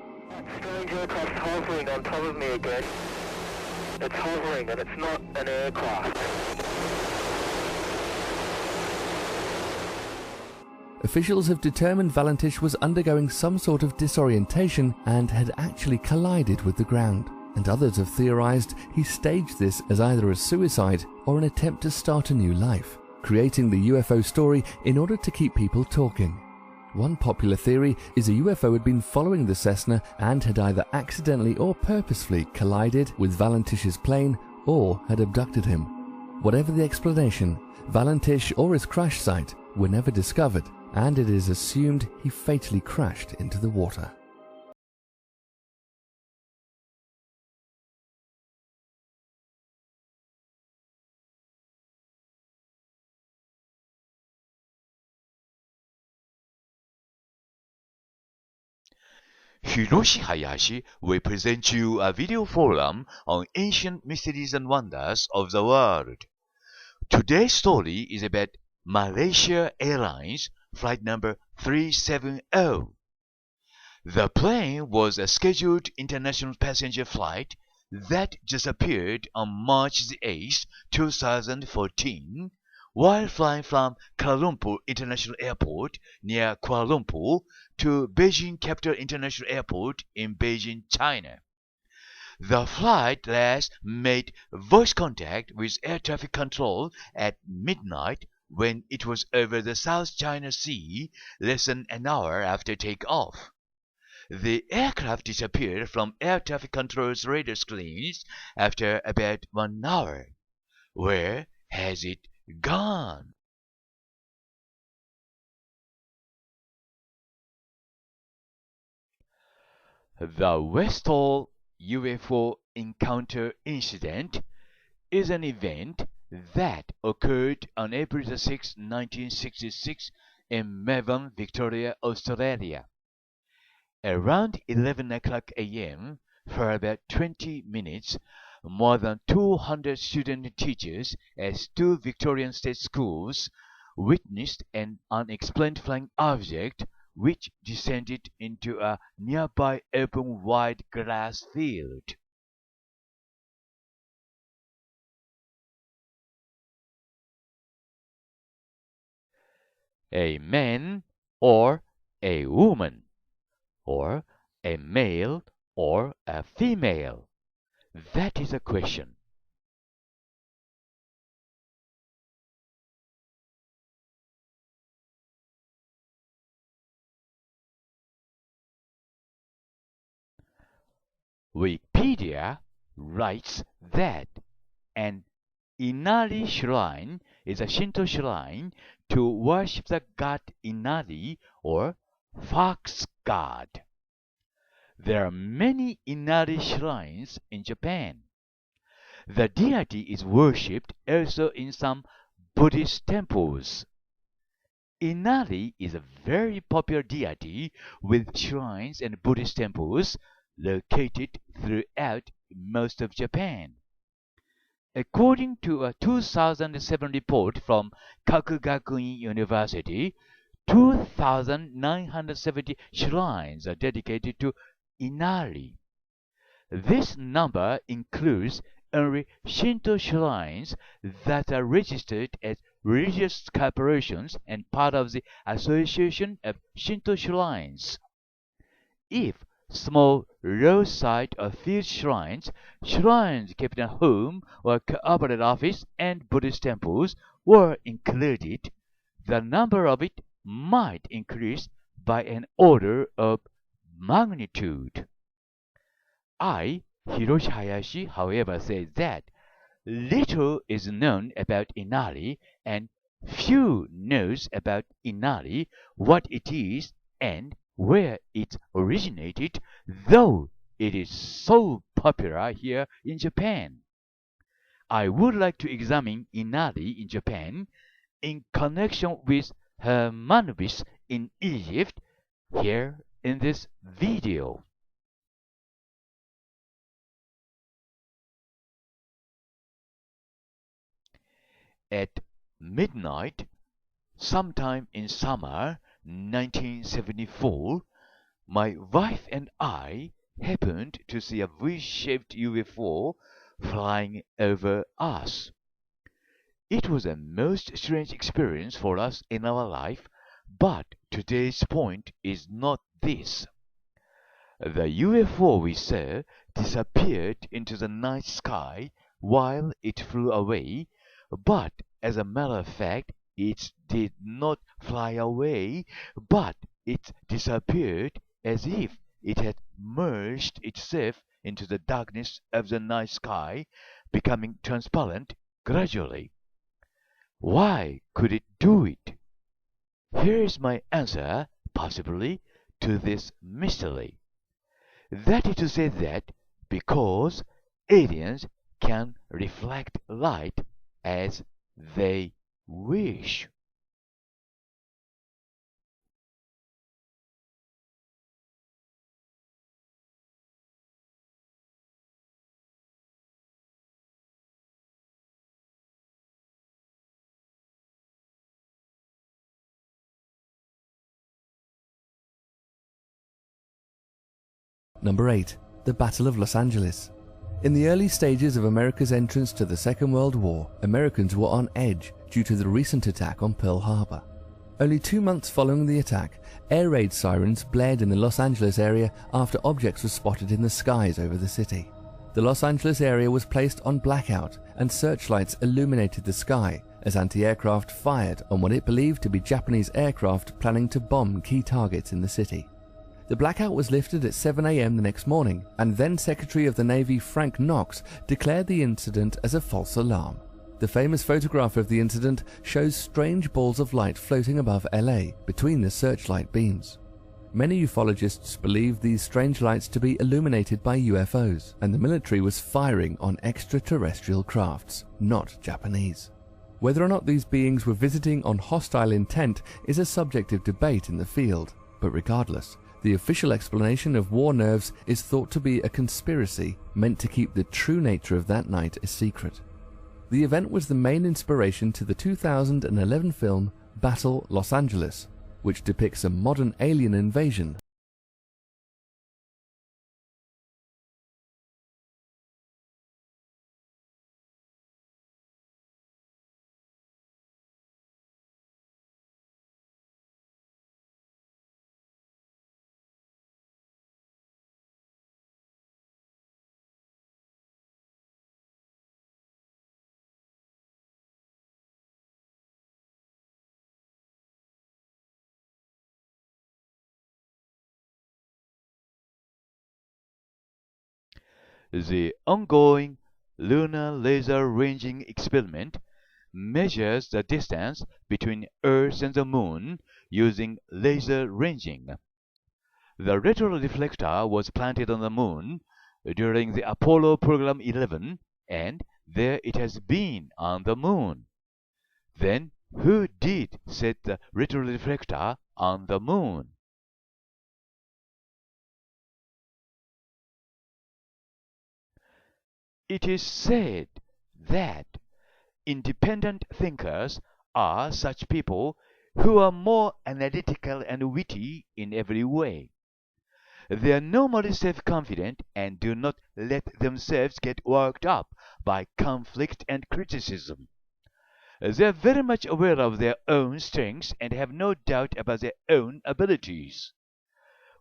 "Strange aircraft hovering on top of me again. It's hovering and it's not an aircraft." Officials have determined Valentish was undergoing some sort of disorientation and had actually collided with the ground, and others have theorized he staged this as either a suicide or an attempt to start a new life, creating the UFO story in order to keep people talking. One popular theory is a UFO had been following the Cessna and had either accidentally or purposefully collided with Valentish's plane or had abducted him. Whatever the explanation, Valentish or his crash site were never discovered, and it is assumed he fatally crashed into the water. Hiroshi Hayashi will present you a video forum on ancient mysteries and wonders of the world. Today's story is about Malaysia Airlines flight number 370. The plane was a scheduled international passenger flight that disappeared on March 8, 2014, while flying from Kuala Lumpur International Airport near Kuala Lumpur to Beijing Capital International Airport in Beijing, China. The flight last made voice contact with air traffic control at midnight when it was over the South China Sea less than an hour after takeoff. The aircraft disappeared from air traffic control's radar screens after about 1 hour. Where has it gone? The Westall UFO encounter incident is an event that occurred on April 6, 1966 in Melbourne, Victoria, Australia. Around 11 o'clock a.m., for about 20 minutes, more than 200 student and teachers at 2 Victorian state schools witnessed an unexplained flying object which descended into a nearby open wide grass field. A man or a woman, or a male or a female? That is a question. Wikipedia writes that an Inari shrine is a Shinto shrine to worship the god Inari or fox god. There are many Inari shrines in Japan. The deity is worshipped also in some Buddhist temples. Inari is a very popular deity with shrines and Buddhist temples located throughout most of Japan. According to a 2007 report from Kakugakuin University, 2,970 shrines are dedicated to Inari. This number includes only Shinto shrines that are registered as religious corporations and part of the Association of Shinto Shrines. If small roadside or field shrines, shrines kept at home or cooperative office, and Buddhist temples were included, the number of it might increase by an order of magnitude. I, Hiroshi Hayashi, however, says that little is known about Inari and few knows about Inari, what it is and where it originated, though it is so popular here in Japan. I would like to examine Inari in Japan in connection with Hermanubis in Egypt here in this video. At midnight, sometime in summer 1974, my wife and I happened to see a V-shaped UFO flying over us. It was a most strange experience for us in our life, but today's point is not this. The UFO we saw disappeared into the night sky while it flew away, but as a matter of fact, it did not fly away, but it disappeared as if it had merged itself into the darkness of the night sky, becoming transparent gradually. Why could it do it? Here is my answer, possibly, to this mystery. That is to say that because aliens can reflect light as they wish. Number 8. The Battle of Los Angeles. In the early stages of America's entrance to the Second World War, Americans were on edge due to the recent attack on Pearl Harbor. Only 2 months following the attack, air raid sirens blared in the Los Angeles area after objects were spotted in the skies over the city. The Los Angeles area was placed on blackout and searchlights illuminated the sky as anti-aircraft fired on what it believed to be Japanese aircraft planning to bomb key targets in the city. The blackout was lifted at 7 a.m. the next morning, and then Secretary of the Navy Frank Knox declared the incident as a false alarm. The famous photograph of the incident shows strange balls of light floating above LA between the searchlight beams. Many ufologists believe these strange lights to be illuminated by UFOs, and the military was firing on extraterrestrial crafts, not Japanese. Whether or not these beings were visiting on hostile intent is a subject of debate in the field, but regardless, the official explanation of war nerves is thought to be a conspiracy meant to keep the true nature of that night a secret. The event was the main inspiration to the 2011 film Battle Los Angeles, which depicts a modern alien invasion. The ongoing lunar laser ranging experiment measures the distance between Earth and the Moon using laser ranging. The retroreflector was planted on the Moon during the Apollo Program 11, and there it has been on the Moon. Then who did set the retroreflector on the Moon? It is said that independent thinkers are such people who are more analytical and witty in every way. They are normally self-confident and do not let themselves get worked up by conflict and criticism. They are very much aware of their own strengths and have no doubt about their own abilities.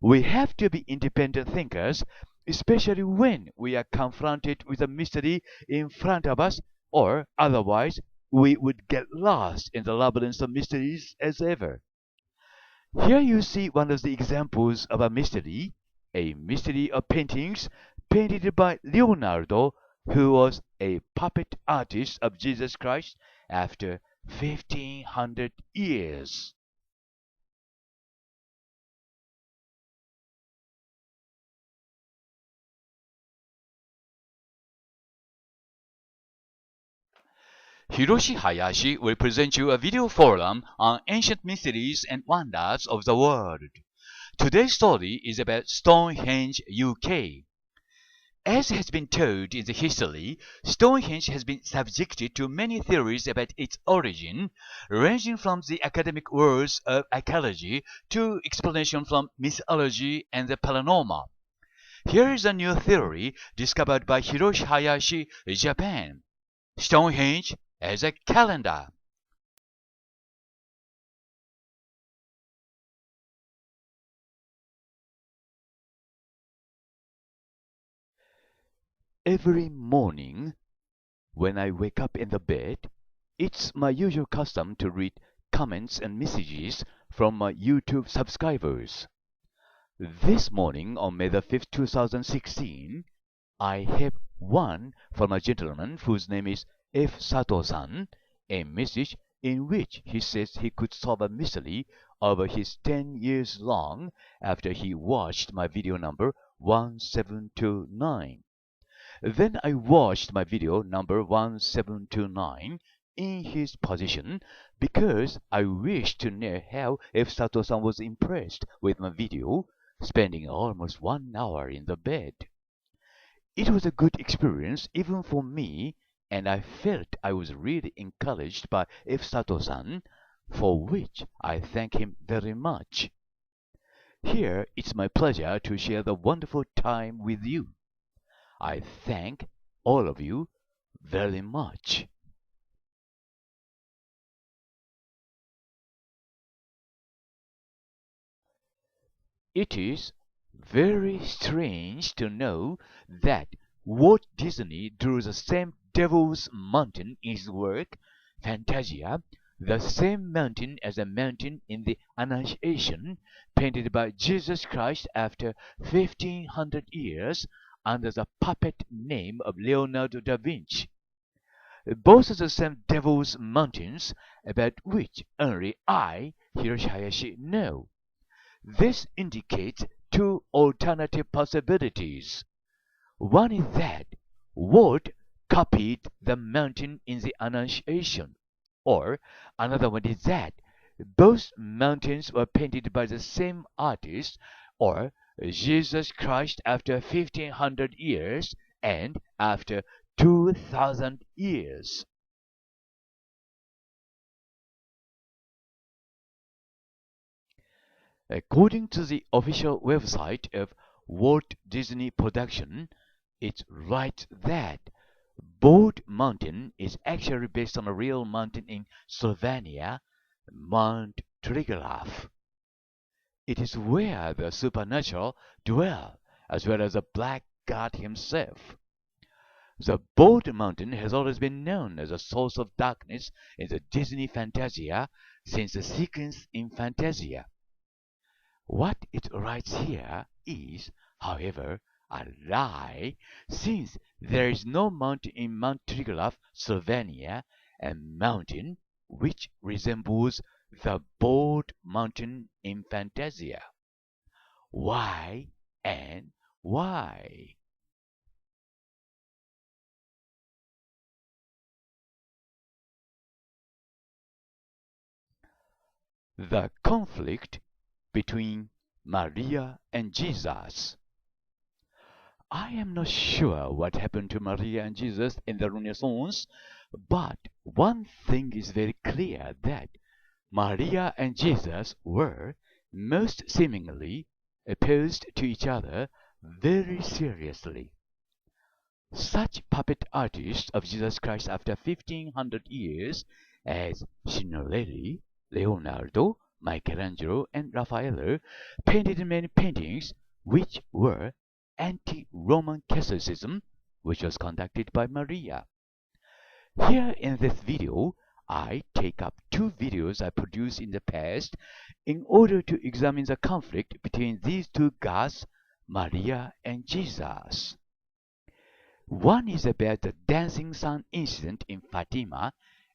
We have to be independent thinkers, especially when we are confronted with a mystery in front of us, or otherwise we would get lost in the labyrinth of mysteries as ever. Here you see one of the examples of a mystery of paintings painted by Leonardo, who was a puppet artist of Jesus Christ after 1500 years. Hiroshi Hayashi will present you a video forum on ancient mysteries and wonders of the world. Today's story is about Stonehenge, UK. As has been told in the history, Stonehenge has been subjected to many theories about its origin, ranging from the academic worlds of archaeology to explanation from mythology and the paranormal. Here is a new theory discovered by Hiroshi Hayashi, Japan. Stonehenge as a calendar. Every morning, when I wake up in the bed, it's my usual custom to read comments and messages from my YouTube subscribers. This morning, on May the 5th, 2016, I have one from a gentleman whose name is F. Sato-san, a message in which he says he could solve a mystery over his 10 years long after he watched my video number 1729. Then I watched my video number 1729 in his position because I wished to know how F. Sato-san was impressed with my video, spending almost 1 hour in the bed. It was a good experience even for me, and I felt I was really encouraged by F. Sato-san, for which I thank him very much. Here it's my pleasure to share the wonderful time with you. I thank all of you very much. It is very strange to know that Walt Disney drew the same Devil's Mountain in his work, Fantasia, the same mountain as a mountain in the Annunciation, painted by Jesus Christ after 1500 years under the puppet name of Leonardo da Vinci. Both are the same Devil's Mountains, about which only I, Hiroshi Hayashi, know. This indicates two alternative possibilities. One is that Walt copied the mountain in the Annunciation, or another one is that both mountains were painted by the same artist, or Jesus Christ after 1500 years and after 2000 years. According to the official website of Walt Disney Production, it writes that Bald Mountain is actually based on a real mountain in Slovenia, Mount Triglav. It is where the supernatural dwell, as well as the Black God himself. The Bald Mountain has always been known as a source of darkness in the Disney Fantasia since the sequence in Fantasia. What it writes here is, however, a lie, since there is no mountain in Mount Triglav, Slovenia, a mountain which resembles the Bald Mountain in Fantasia. Why and why? The conflict between Maria and Jesus. I am not sure what happened to Maria and Jesus in the Renaissance, but one thing is very clear, that Maria and Jesus were, most seemingly, opposed to each other very seriously. Such puppet artists of Jesus Christ after 1500 years as Signorelli, Leonardo, Michelangelo, and Raphael painted many paintings which were anti-Roman Catholicism, which was conducted by Maria. Here in this video, I take up two videos I produced in the past in order to examine the conflict between these two gods, Maria and Jesus. One is about the dancing sun incident in Fatima,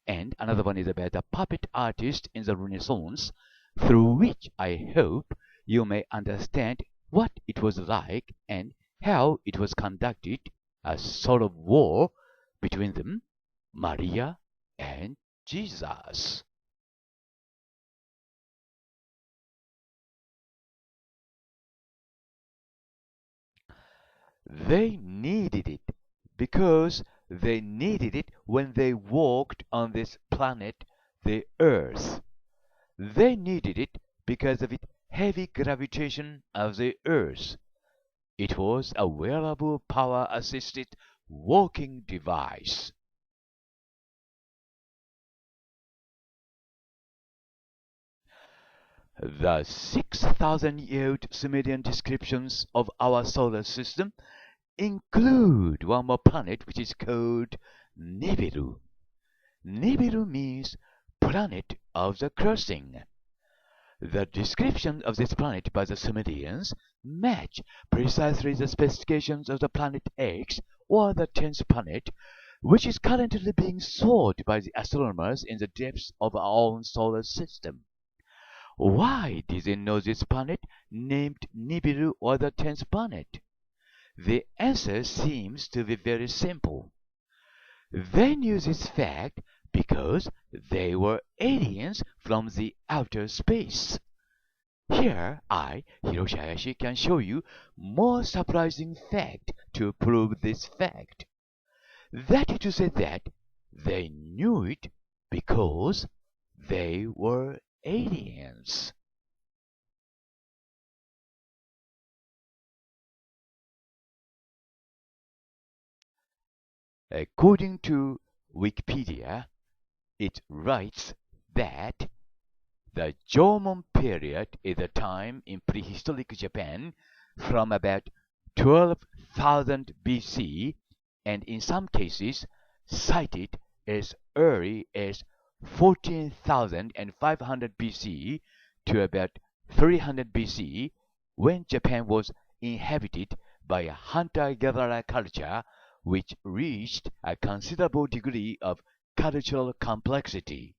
and another one is about a puppet artist in the Renaissance, through which I hope you may understand what it was like and how it was conducted, a sort of war between them, Maria and Jesus. They needed it because they needed it when they walked on this planet, the Earth. They needed it because of its heavy gravitation of the Earth. It was a wearable power-assisted walking device. The 6,000-year-old Sumerian descriptions of our solar system include one more planet which is called Nibiru. Nibiru means planet of the crossing. The description of this planet by the Sumerians match precisely the specifications of the planet X, or the 10th planet, which is currently being sought by the astronomers in the depths of our own solar system. Why did they know this planet named Nibiru, or the 10th planet? The answer seems to be very simple. They knew this fact because they were aliens from the outer space. Here, Hiroshi Hayashi, can show you more surprising fact to prove this fact. That is to say that they knew it because they were aliens. According to Wikipedia, it writes that the Jomon period is a time in prehistoric Japan from about 12,000 BC, and in some cases cited as early as 14,500 BC to about 300 BC, when Japan was inhabited by a hunter-gatherer culture which reached a considerable degree of cultural complexity.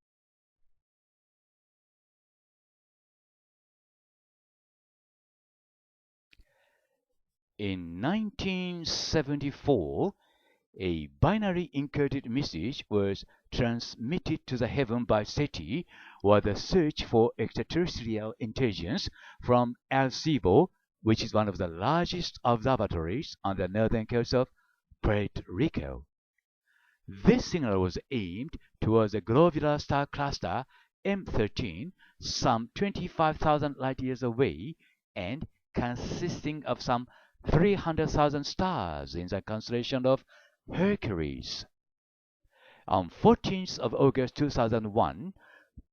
In 1974, a binary encoded message was transmitted to the heaven by SETI, or the Search for Extraterrestrial Intelligence, from Arecibo, which is one of the largest observatories on the northern coast of Puerto Rico. This signal was aimed towards the globular star cluster M13, some 25,000 light-years away, and consisting of some 300,000 stars in the constellation of Hercules. On 14th of August 2001,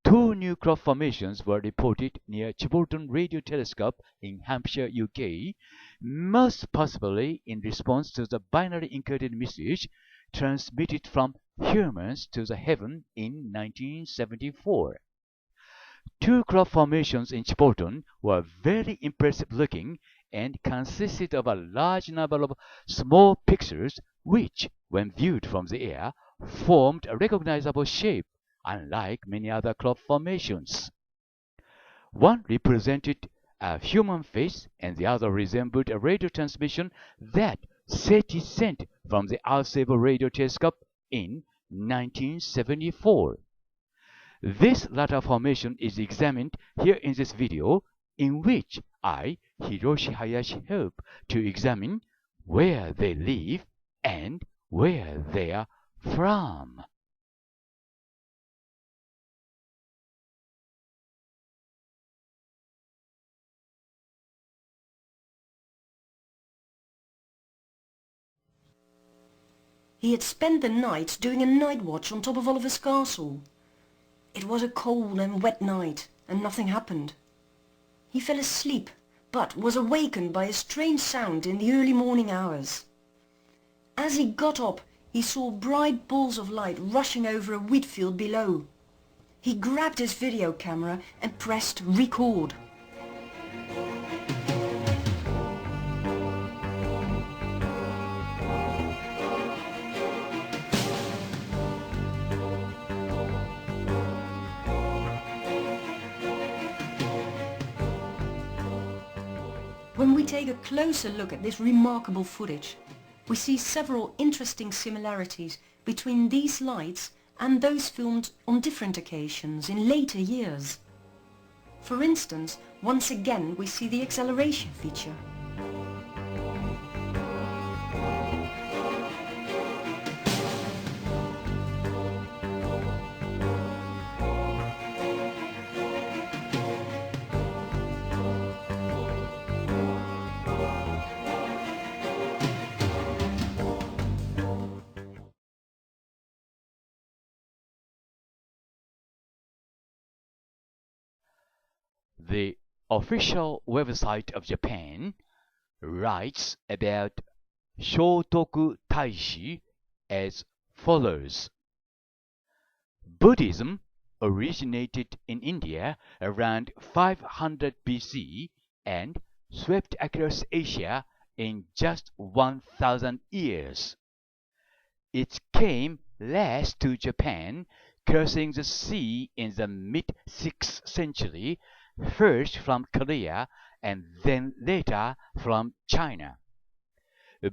two new crop formations were reported near Chiltern Radio Telescope in Hampshire, UK, most possibly in response to the binary encoded message transmitted from humans to the heaven in 1974. Two crop formations in Chiltern were very impressive looking and consisted of a large number of small pixels which, when viewed from the air, formed a recognizable shape, unlike many other crop formations. One represented a human face and the other resembled a radio transmission that SETI sent from the Arecibo Radio Telescope in 1974. This latter formation is examined here in this video, in which Hiroshi Hayashi, hope to examine where they live and where they are from. He had spent the night doing a night watch on top of Oliver's castle. It was a cold and wet night, and nothing happened. He fell asleep, but was awakened by a strange sound in the early morning hours. As he got up, he saw bright balls of light rushing over a wheat field below. He grabbed his video camera and pressed record. When we take a closer look at this remarkable footage, we see several interesting similarities between these lights and those filmed on different occasions in later years. For instance, once again we see the acceleration feature. The official website of Japan writes about Shotoku Taishi as follows. Buddhism originated in India around 500 BC and swept across Asia in just 1,000 years. It came last to Japan, crossing the sea in the mid-6th century, first from Korea and then later from China.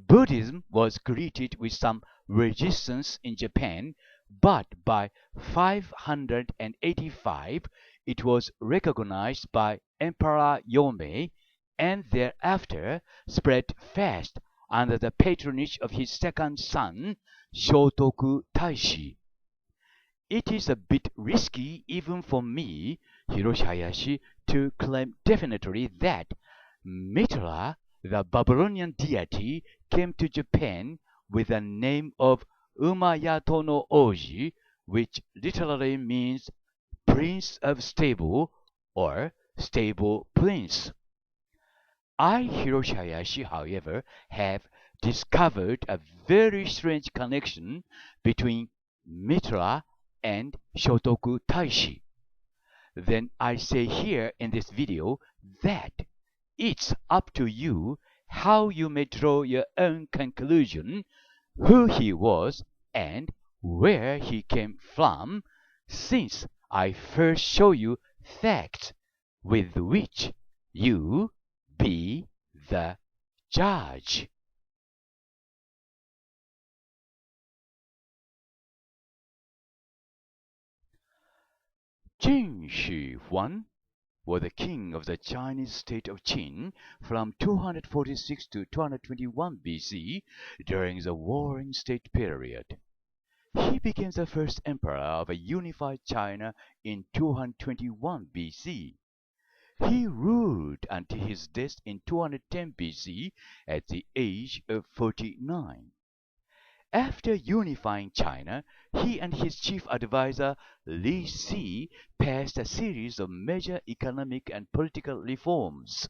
Buddhism was greeted with some resistance in Japan, but by 585 it was recognized by Emperor Yomei and thereafter spread fast under the patronage of his second son, Shotoku Taishi. It is a bit risky even for me, Hiroshi Hayashi, to claim definitely that Mitra, the Babylonian deity, came to Japan with the name of Umayato no Oji, which literally means Prince of Stable or Stable Prince. I, Hiroshi Hayashi, however, have discovered a very strange connection between Mitra and Shotoku Taishi. Then I say here in this video that it's up to you how you may draw your own conclusion, who he was and where he came from, since I first show you facts with which you be the judge. Qin Shi Huang was the king of the Chinese state of Qin from 246 to 221 BC during the Warring State period. He became the first emperor of a unified China in 221 BC. He ruled until his death in 210 BC at the age of 49. After unifying China, he and his chief advisor Li Si passed a series of major economic and political reforms.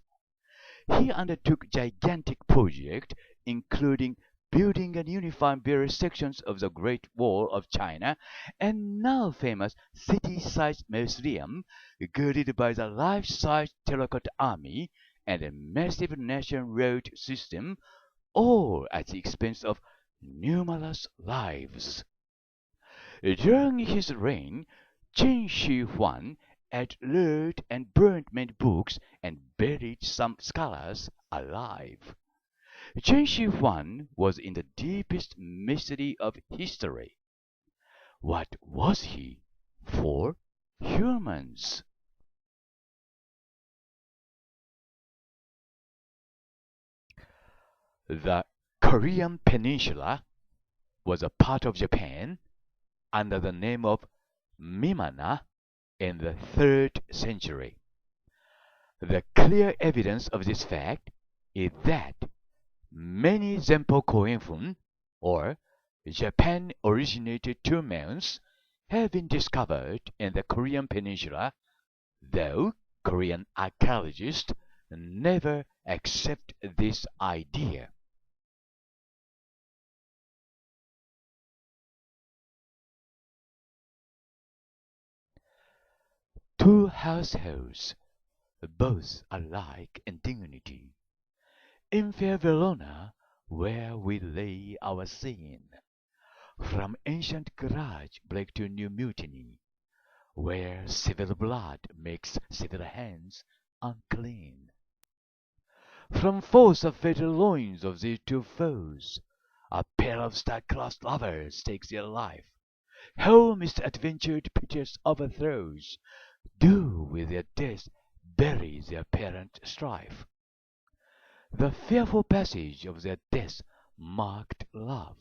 He undertook gigantic projects, including building and unifying various sections of the Great Wall of China and now famous city-sized mausoleum girded by the life-size terracotta army and a massive national road system, all at the expense of numerous lives. During his reign, Qin Shi Huang outlawed and burned many books and buried some scholars alive. Qin Shi Huang was in the deepest mystery of history. What was he for humans? The Korean Peninsula was a part of Japan under the name of Mimana in the 3rd century. The clear evidence of this fact is that many Zempo Koenfun, or Japan-originated tombs, have been discovered in the Korean Peninsula, though Korean archaeologists never accept this idea. Two households, both alike in dignity, in fair Verona, where we lay our scene, from ancient grudge break to new mutiny, where civil blood makes civil hands unclean. From force of fatal loins of these two foes, a pair of star-crossed lovers takes their life, how misadventured pitchers overthrows do with their death bury their parent strife. The fearful passage of their death marked love,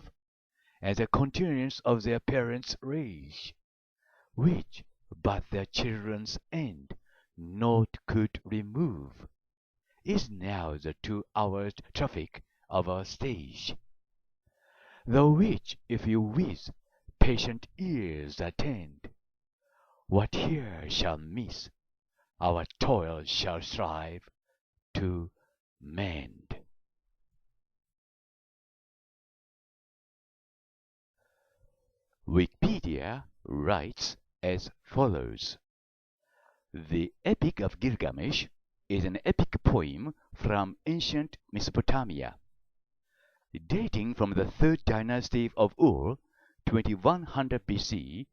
and the continuance of their parents' rage, which but their children's end naught could remove, is now the 2 hours traffic of our stage, the which if you with patient ears attend, what here shall miss, our toil shall strive to mend. Wikipedia writes as follows. The Epic of Gilgamesh is an epic poem from ancient Mesopotamia. Dating from the 3rd dynasty of Ur, 2100 BC,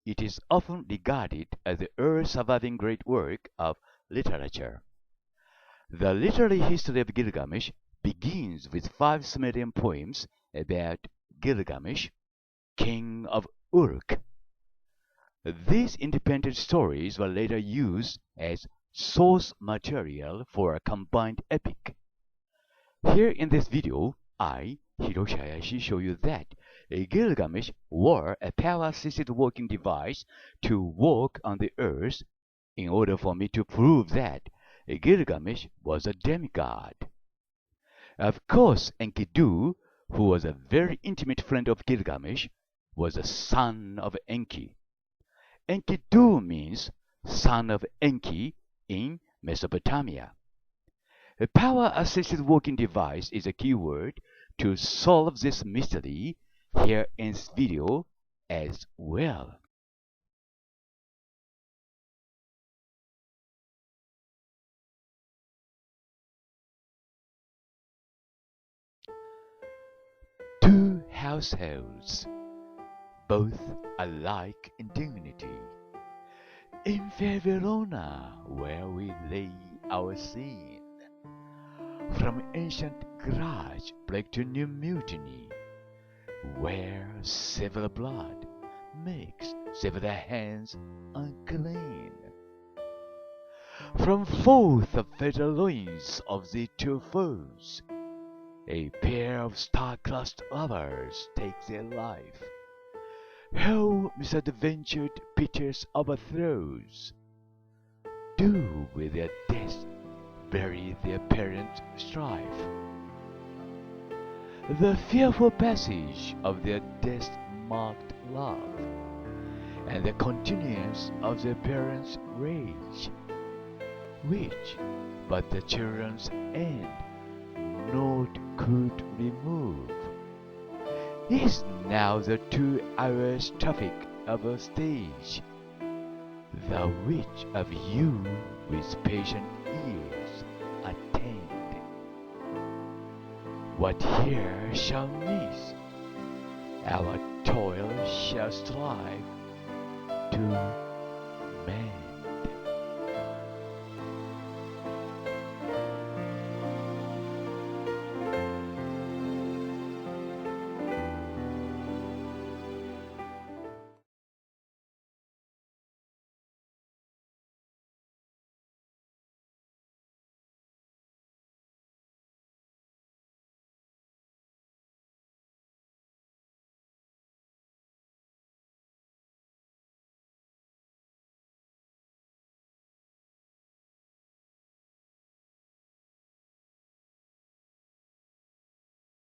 it is often regarded as the earliest surviving great work of literature. The literary history of Gilgamesh begins with 5 Sumerian poems about Gilgamesh, king of Uruk. These independent stories were later used as source material for a combined epic. Here in this video, I, Hiroshi Hayashi, show you that Gilgamesh wore a power-assisted walking device to walk on the earth in order for me to prove that Gilgamesh was a demigod. Of course, Enkidu, who was a very intimate friend of Gilgamesh, was a son of Enki. Enkidu means son of Enki in Mesopotamia. A power-assisted walking device is a keyword to solve this mystery here in this video as well. Two households, both alike in dignity, in fair Verona, where we lay our scene. From ancient grudge break to new mutiny, where civil blood makes civil hands unclean. From forth of fatal loins of the 2 foes, a pair of star-crossed lovers take their life. How misadventured pitchers overthrows do with their death bury their parent strife. The fearful passage of their death marked love, and the continuance of their parents' rage, which but the children's end naught could remove, is now the 2 hours traffic of a stage, the which of you with patient ears attend. What here shall miss, our toil shall strive to mend.